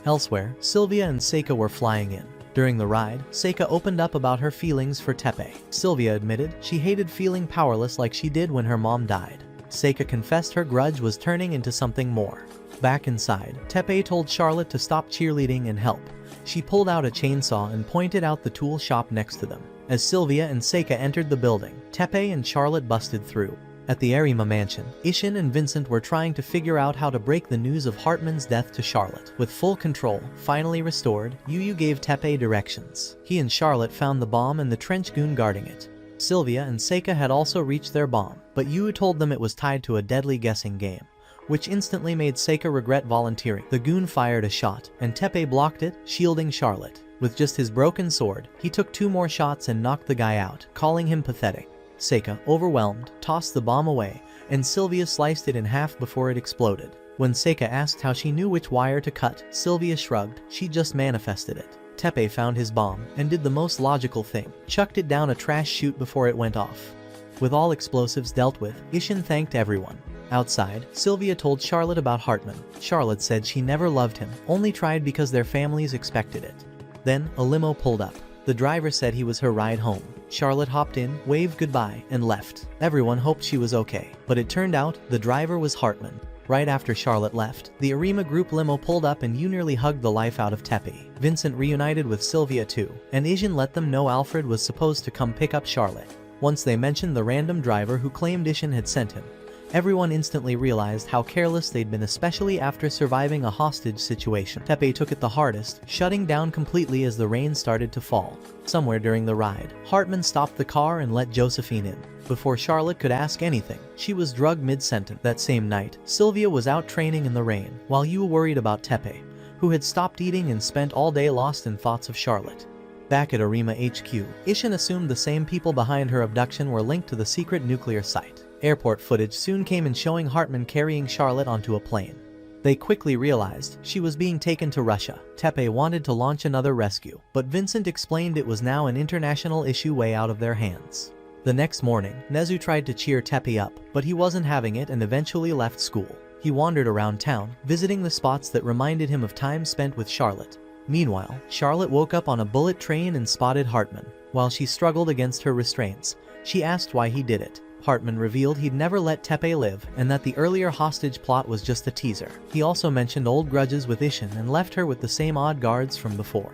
Elsewhere, Sylvia and Seika were flying in. During the ride, Seika opened up about her feelings for Tepe. Sylvia admitted she hated feeling powerless like she did when her mom died. Seika confessed her grudge was turning into something more. Back inside, Tepe told Charlotte to stop cheerleading and help. She pulled out a chainsaw and pointed out the tool shop next to them. As Sylvia and Seika entered the building, Tepe and Charlotte busted through. At the Arima mansion, Ishin and Vincent were trying to figure out how to break the news of Hartman's death to Charlotte. With full control finally restored, Yu gave Tepe directions. He and Charlotte found the bomb and the trench goon guarding it. Sylvia and Seika had also reached their bomb, but Yu told them it was tied to a deadly guessing game, which instantly made Seika regret volunteering. The goon fired a shot, and Tepe blocked it, shielding Charlotte. With just his broken sword, he took 2 more shots and knocked the guy out, calling him pathetic. Seika, overwhelmed, tossed the bomb away, and Sylvia sliced it in half before it exploded. When Seika asked how she knew which wire to cut, Sylvia shrugged. She just manifested it. Tepe found his bomb, and did the most logical thing, chucked it down a trash chute before it went off. With all explosives dealt with, Ishin thanked everyone. Outside, Sylvia told Charlotte about Hartman. Charlotte said she never loved him, only tried because their families expected it. Then, a limo pulled up. The driver said he was her ride home. Charlotte hopped in, waved goodbye, and left. Everyone hoped she was okay, but it turned out the driver was Hartman. Right after Charlotte left, the Arima group limo pulled up and Yu nearly hugged the life out of Tepe. Vincent reunited with Sylvia too, and Ishin let them know Alfred was supposed to come pick up Charlotte. Once they mentioned the random driver who claimed Ishin had sent him, everyone instantly realized how careless they'd been, especially after surviving a hostage situation. Tepe took it the hardest, shutting down completely as the rain started to fall. Somewhere during the ride, Hartman stopped the car and let Josephine in. Before Charlotte could ask anything, she was drugged mid-sentence. That same night, Sylvia was out training in the rain, while Yu worried about Tepe, who had stopped eating and spent all day lost in thoughts of Charlotte. Back at Arima HQ, Ishin assumed the same people behind her abduction were linked to the secret nuclear site. Airport footage soon came in showing Hartman carrying Charlotte onto a plane. They quickly realized she was being taken to Russia. Tepe wanted to launch another rescue, but Vincent explained it was now an international issue way out of their hands. The next morning, Nezu tried to cheer Tepe up, but he wasn't having it and eventually left school. He wandered around town, visiting the spots that reminded him of time spent with Charlotte. Meanwhile, Charlotte woke up on a bullet train and spotted Hartman. While she struggled against her restraints, she asked why he did it. Hartman revealed he'd never let Tepe live, and that the earlier hostage plot was just a teaser. He also mentioned old grudges with Ishin and left her with the same odd guards from before.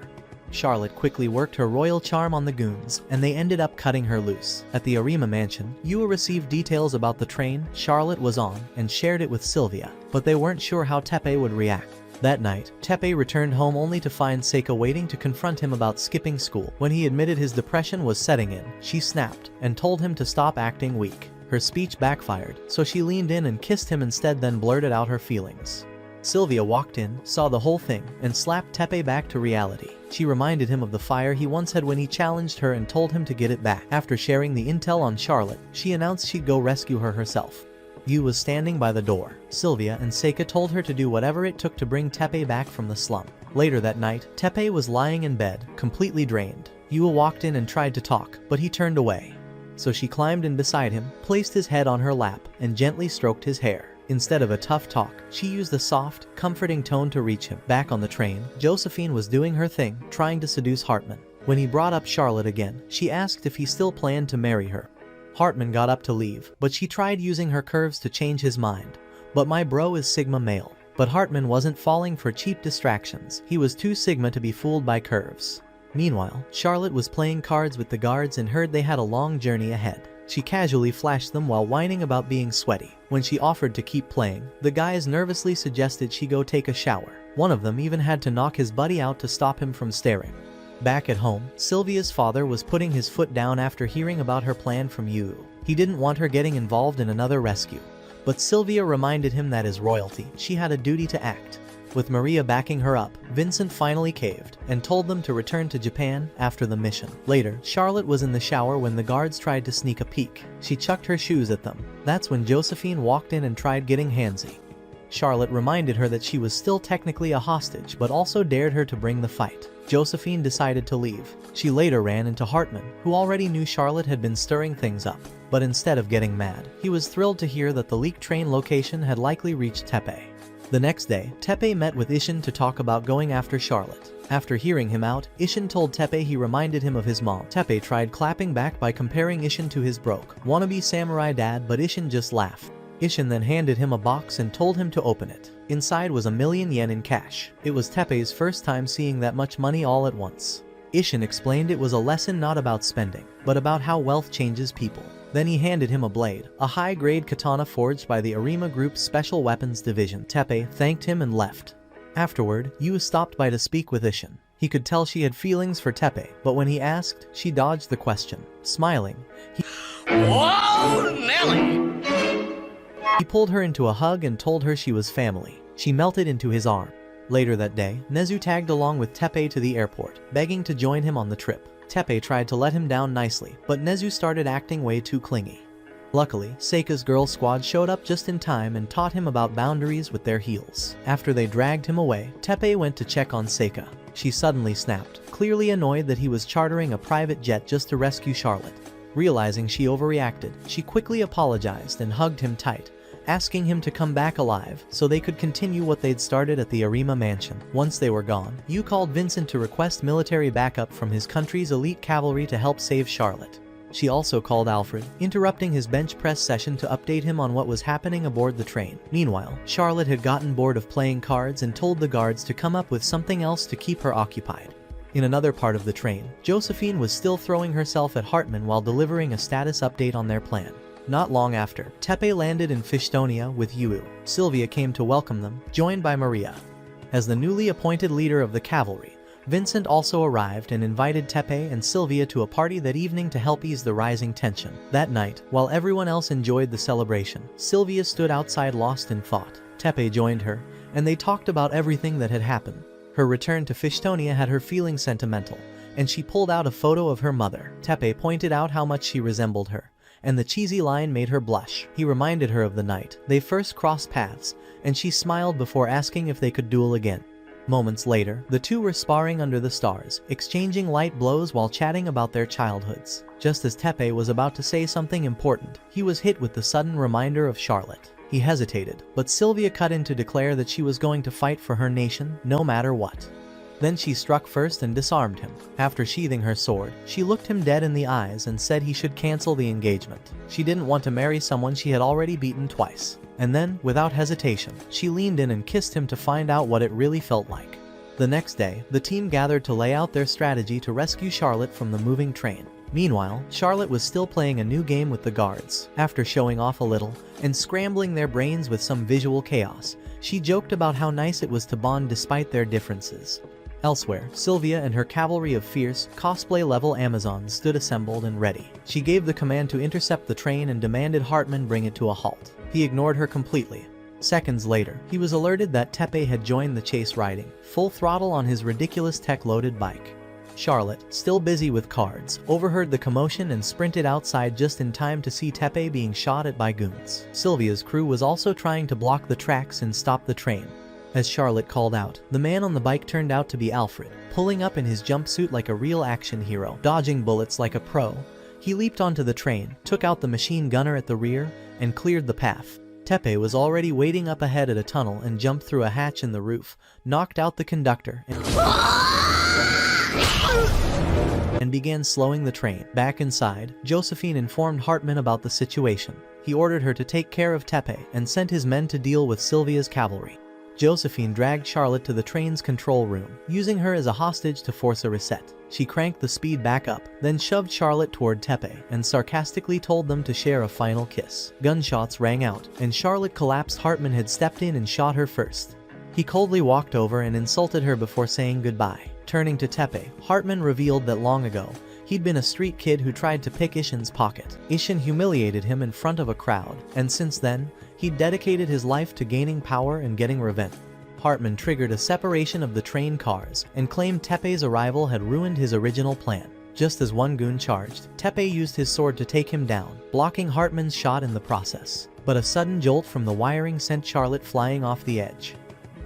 Charlotte quickly worked her royal charm on the goons, and they ended up cutting her loose. At the Arima mansion, Yu received details about the train Charlotte was on and shared it with Sylvia, but they weren't sure how Tepe would react. That night, Tepe returned home only to find Seika waiting to confront him about skipping school. When he admitted his depression was setting in, she snapped and told him to stop acting weak. Her speech backfired, so she leaned in and kissed him instead, then blurted out her feelings. Sylvia walked in, saw the whole thing, and slapped Tepe back to reality. She reminded him of the fire he once had when he challenged her and told him to get it back. After sharing the intel on Charlotte, she announced she'd go rescue her herself. Yu was standing by the door. Sylvia and Seika told her to do whatever it took to bring Teppei back from the slum. Later that night, Teppei was lying in bed, completely drained. Yu walked in and tried to talk, but he turned away. So she climbed in beside him, placed his head on her lap, and gently stroked his hair. Instead of a tough talk, she used a soft, comforting tone to reach him. Back on the train, Josephine was doing her thing, trying to seduce Hartman. When he brought up Charlotte again, she asked if he still planned to marry her. Hartman got up to leave, but she tried using her curves to change his mind. But my bro is Sigma male. But Hartman wasn't falling for cheap distractions. He was too Sigma to be fooled by curves. Meanwhile, Charlotte was playing cards with the guards and heard they had a long journey ahead. She casually flashed them while whining about being sweaty. When she offered to keep playing, the guys nervously suggested she go take a shower. One of them even had to knock his buddy out to stop him from staring. Back at home, Sylvia's father was putting his foot down after hearing about her plan from Yu. He didn't want her getting involved in another rescue. But Sylvia reminded him that as royalty, she had a duty to act. With Maria backing her up, Vincent finally caved and told them to return to Japan after the mission. Later, Charlotte was in the shower when the guards tried to sneak a peek. She chucked her shoes at them. That's when Josephine walked in and tried getting handsy. Charlotte reminded her that she was still technically a hostage but also dared her to bring the fight. Josephine decided to leave. She later ran into Hartman, who already knew Charlotte had been stirring things up. But instead of getting mad, he was thrilled to hear that the leaked train location had likely reached Teppei. The next day, Teppei met with Ishin to talk about going after Charlotte. After hearing him out, Ishin told Teppei he reminded him of his mom. Teppei tried clapping back by comparing Ishin to his broke, wannabe samurai dad, but Ishin just laughed. Ishin then handed him a box and told him to open it. Inside was 1,000,000 yen in cash. It was Teppei's first time seeing that much money all at once. Ishin explained it was a lesson not about spending, but about how wealth changes people. Then he handed him a blade, a high-grade katana forged by the Arima Group's Special Weapons Division. Teppei thanked him and left. Afterward, Yu stopped by to speak with Ishin. He could tell she had feelings for Teppei, but when he asked, she dodged the question. Smiling, Whoa, Nelly! he pulled her into a hug and told her she was family. She melted into his arm. Later that day, Nezu tagged along with Teppei to the airport, begging to join him on the trip. Teppei tried to let him down nicely, but Nezu started acting way too clingy. Luckily, Seika's girl squad showed up just in time and taught him about boundaries with their heels. After they dragged him away, Teppei went to check on Seika. She suddenly snapped, clearly annoyed that he was chartering a private jet just to rescue Charlotte. Realizing she overreacted, she quickly apologized and hugged him tight, asking him to come back alive so they could continue what they'd started at the Arima mansion. Once they were gone, Yu called Vincent to request military backup from his country's elite cavalry to help save Charlotte. She also called Alfred, interrupting his bench press session to update him on what was happening aboard the train. Meanwhile, Charlotte had gotten bored of playing cards and told the guards to come up with something else to keep her occupied. In another part of the train, Josephine was still throwing herself at Hartman while delivering a status update on their plan. Not long after, Teppei landed in Fishtonia with Yu. Sylvia came to welcome them, joined by Maria. As the newly appointed leader of the cavalry, Vincent also arrived and invited Teppei and Sylvia to a party that evening to help ease the rising tension. That night, while everyone else enjoyed the celebration, Sylvia stood outside lost in thought. Teppei joined her, and they talked about everything that had happened. Her return to Fishtonia had her feeling sentimental, and she pulled out a photo of her mother. Teppei pointed out how much she resembled her, and the cheesy line made her blush. He reminded her of the night they first crossed paths, and she smiled before asking if they could duel again. Moments later, the two were sparring under the stars, exchanging light blows while chatting about their childhoods. Just as Teppei was about to say something important, he was hit with the sudden reminder of Charlotte. He hesitated, but Sylvia cut in to declare that she was going to fight for her nation, no matter what. Then she struck first and disarmed him. After sheathing her sword, she looked him dead in the eyes and said he should cancel the engagement. She didn't want to marry someone she had already beaten twice. And then, without hesitation, she leaned in and kissed him to find out what it really felt like. The next day, the team gathered to lay out their strategy to rescue Charlotte from the moving train. Meanwhile, Charlotte was still playing a new game with the guards. After showing off a little, and scrambling their brains with some visual chaos, she joked about how nice it was to bond despite their differences. Elsewhere, Sylvia and her cavalry of fierce, cosplay-level Amazons stood assembled and ready. She gave the command to intercept the train and demanded Hartman bring it to a halt. He ignored her completely. Seconds later, he was alerted that Teppei had joined the chase riding full throttle on his ridiculous tech-loaded bike. Charlotte, still busy with cards, overheard the commotion and sprinted outside just in time to see Tepe being shot at by goons. Sylvia's crew was also trying to block the tracks and stop the train. As Charlotte called out, the man on the bike turned out to be Alfred, pulling up in his jumpsuit like a real action hero, dodging bullets like a pro. He leaped onto the train, took out the machine gunner at the rear, and cleared the path. Tepe was already waiting up ahead at a tunnel and jumped through a hatch in the roof, knocked out the conductor, and began slowing the train. Back inside, Josephine informed Hartman about the situation. He ordered her to take care of Tepe and sent his men to deal with Sylvia's cavalry. Josephine dragged Charlotte to the train's control room, using her as a hostage to force a reset. She cranked the speed back up, then shoved Charlotte toward Tepe and sarcastically told them to share a final kiss. Gunshots rang out, and Charlotte collapsed. Hartman had stepped in and shot her first. He coldly walked over and insulted her before saying goodbye. Turning to Tepe, Hartman revealed that long ago, he'd been a street kid who tried to pick Ishin's pocket. Ishin humiliated him in front of a crowd, and since then, he'd dedicated his life to gaining power and getting revenge. Hartman triggered a separation of the train cars and claimed Tepe's arrival had ruined his original plan. Just as one goon charged, Tepe used his sword to take him down, blocking Hartman's shot in the process. But a sudden jolt from the wiring sent Charlotte flying off the edge.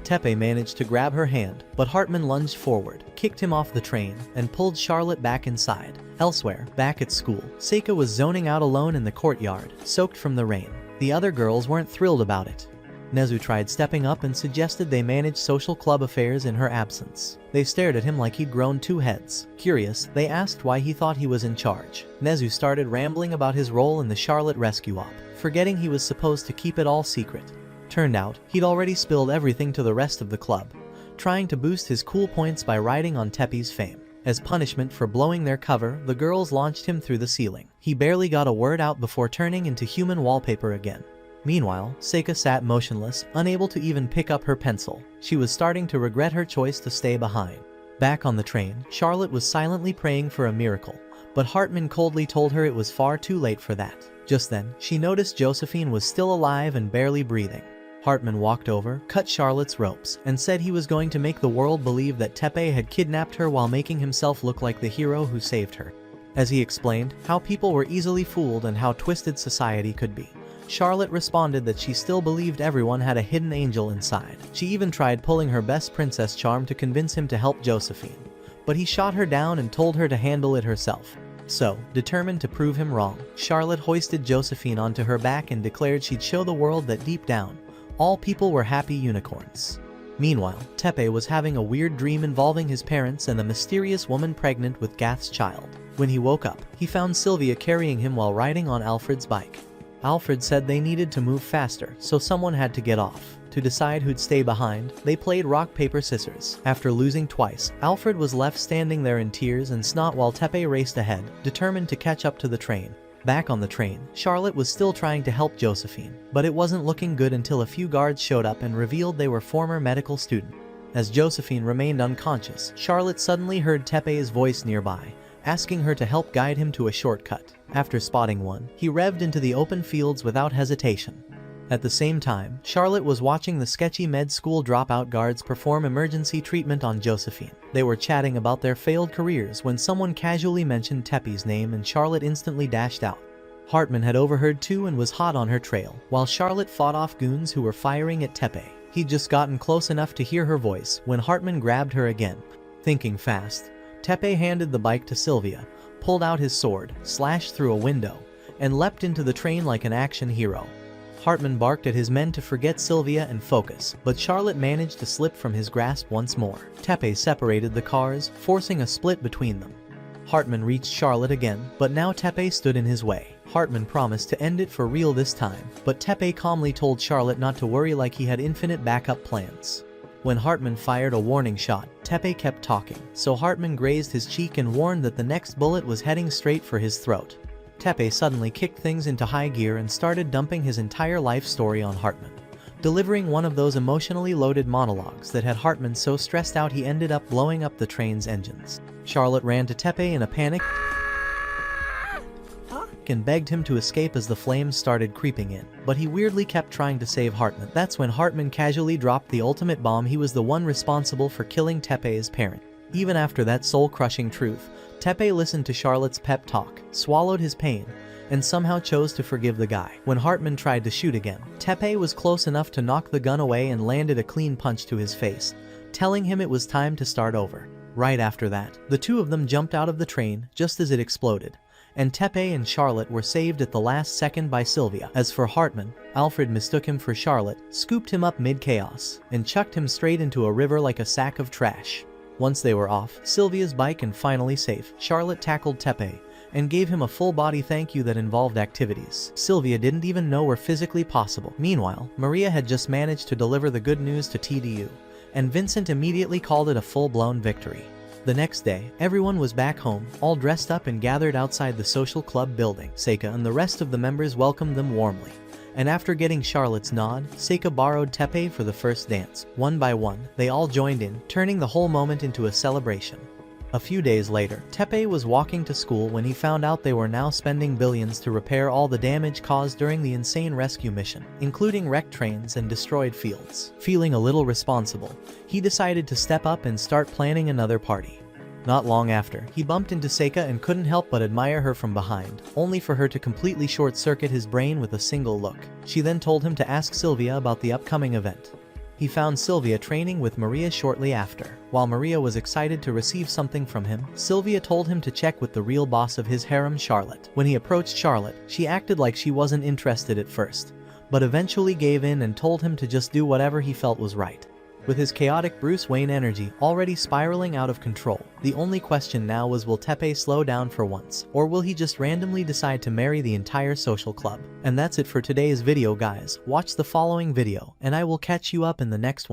Tepe managed to grab her hand, but Hartman lunged forward, kicked him off the train, and pulled Charlotte back inside. Elsewhere, back at school, Seika was zoning out alone in the courtyard, soaked from the rain. The other girls weren't thrilled about it. Nezu tried stepping up and suggested they manage social club affairs in her absence. They stared at him like he'd grown two heads. Curious, they asked why he thought he was in charge. Nezu started rambling about his role in the Charlotte rescue op, forgetting he was supposed to keep it all secret. Turned out, he'd already spilled everything to the rest of the club, trying to boost his cool points by riding on Tepe's fame. As punishment for blowing their cover, the girls launched him through the ceiling. He barely got a word out before turning into human wallpaper again. Meanwhile, Seika sat motionless, unable to even pick up her pencil. She was starting to regret her choice to stay behind. Back on the train, Charlotte was silently praying for a miracle, but Hartman coldly told her it was far too late for that. Just then, she noticed Josephine was still alive and barely breathing. Hartman walked over, cut Charlotte's ropes, and said he was going to make the world believe that Tepe had kidnapped her while making himself look like the hero who saved her. As he explained how people were easily fooled and how twisted society could be, Charlotte responded that she still believed everyone had a hidden angel inside. She even tried pulling her best princess charm to convince him to help Josephine, but he shot her down and told her to handle it herself. So, determined to prove him wrong, Charlotte hoisted Josephine onto her back and declared she'd show the world that deep down, all people were happy unicorns. Meanwhile, Tepe was having a weird dream involving his parents and a mysterious woman pregnant with Gath's child. When he woke up, he found Sylvia carrying him while riding on Alfred's bike. Alfred said they needed to move faster, so someone had to get off. To decide who'd stay behind, they played rock, paper, scissors. After losing twice, Alfred was left standing there in tears and snot while Tepe raced ahead, determined to catch up to the train. Back on the train, Charlotte was still trying to help Josephine, but it wasn't looking good until a few guards showed up and revealed they were former medical students. As Josephine remained unconscious, Charlotte suddenly heard Tepe's voice nearby, asking her to help guide him to a shortcut. After spotting one, he revved into the open fields without hesitation. At the same time, Charlotte was watching the sketchy med school dropout guards perform emergency treatment on Josephine. They were chatting about their failed careers when someone casually mentioned Tepe's name and Charlotte instantly dashed out. Hartman had overheard too and was hot on her trail, while Charlotte fought off goons who were firing at Tepe. He'd just gotten close enough to hear her voice when Hartman grabbed her again. Thinking fast, Tepe handed the bike to Sylvia, pulled out his sword, slashed through a window, and leapt into the train like an action hero. Hartman barked at his men to forget Sylvia and focus, but Charlotte managed to slip from his grasp once more. Tepe separated the cars, forcing a split between them. Hartman reached Charlotte again, but now Tepe stood in his way. Hartman promised to end it for real this time, but Tepe calmly told Charlotte not to worry like he had infinite backup plans. When Hartman fired a warning shot, Tepe kept talking, so Hartman grazed his cheek and warned that the next bullet was heading straight for his throat. Tepe suddenly kicked things into high gear and started dumping his entire life story on Hartman, delivering one of those emotionally loaded monologues that had Hartman so stressed out he ended up blowing up the train's engines. Charlotte ran to Tepe in a panic and begged him to escape as the flames started creeping in, but he weirdly kept trying to save Hartman. That's when Hartman casually dropped the ultimate bomb. He was the one responsible for killing Tepe's parent. Even after that soul-crushing truth, Tepe listened to Charlotte's pep talk, swallowed his pain, and somehow chose to forgive the guy. When Hartman tried to shoot again, Tepe was close enough to knock the gun away and landed a clean punch to his face, telling him it was time to start over. Right after that, the two of them jumped out of the train just as it exploded, and Tepe and Charlotte were saved at the last second by Sylvia. As for Hartman, Alfred mistook him for Charlotte, scooped him up mid-chaos, and chucked him straight into a river like a sack of trash. Once they were off Sylvia's bike and finally safe, Charlotte tackled Tepe and gave him a full-body thank you that involved activities Sylvia didn't even know were physically possible. Meanwhile, Maria had just managed to deliver the good news to TDU, and Vincent immediately called it a full-blown victory. The next day, everyone was back home, all dressed up and gathered outside the social club building. Seika and the rest of the members welcomed them warmly, and after getting Charlotte's nod, Seika borrowed Tepe for the first dance. One by one, they all joined in, turning the whole moment into a celebration. A few days later, Tepe was walking to school when he found out they were now spending billions to repair all the damage caused during the insane rescue mission, including wrecked trains and destroyed fields. Feeling a little responsible, he decided to step up and start planning another party. Not long after, he bumped into Seika and couldn't help but admire her from behind, only for her to completely short-circuit his brain with a single look. She then told him to ask Sylvia about the upcoming event. He found Sylvia training with Maria shortly after. While Maria was excited to receive something from him, Sylvia told him to check with the real boss of his harem, Charlotte. When he approached Charlotte, she acted like she wasn't interested at first, but eventually gave in and told him to just do whatever he felt was right. With his chaotic Bruce Wayne energy already spiraling out of control, the only question now was, will Tepe slow down for once, or will he just randomly decide to marry the entire social club? And that's it for today's video, guys. Watch the following video, and I will catch you up in the next one.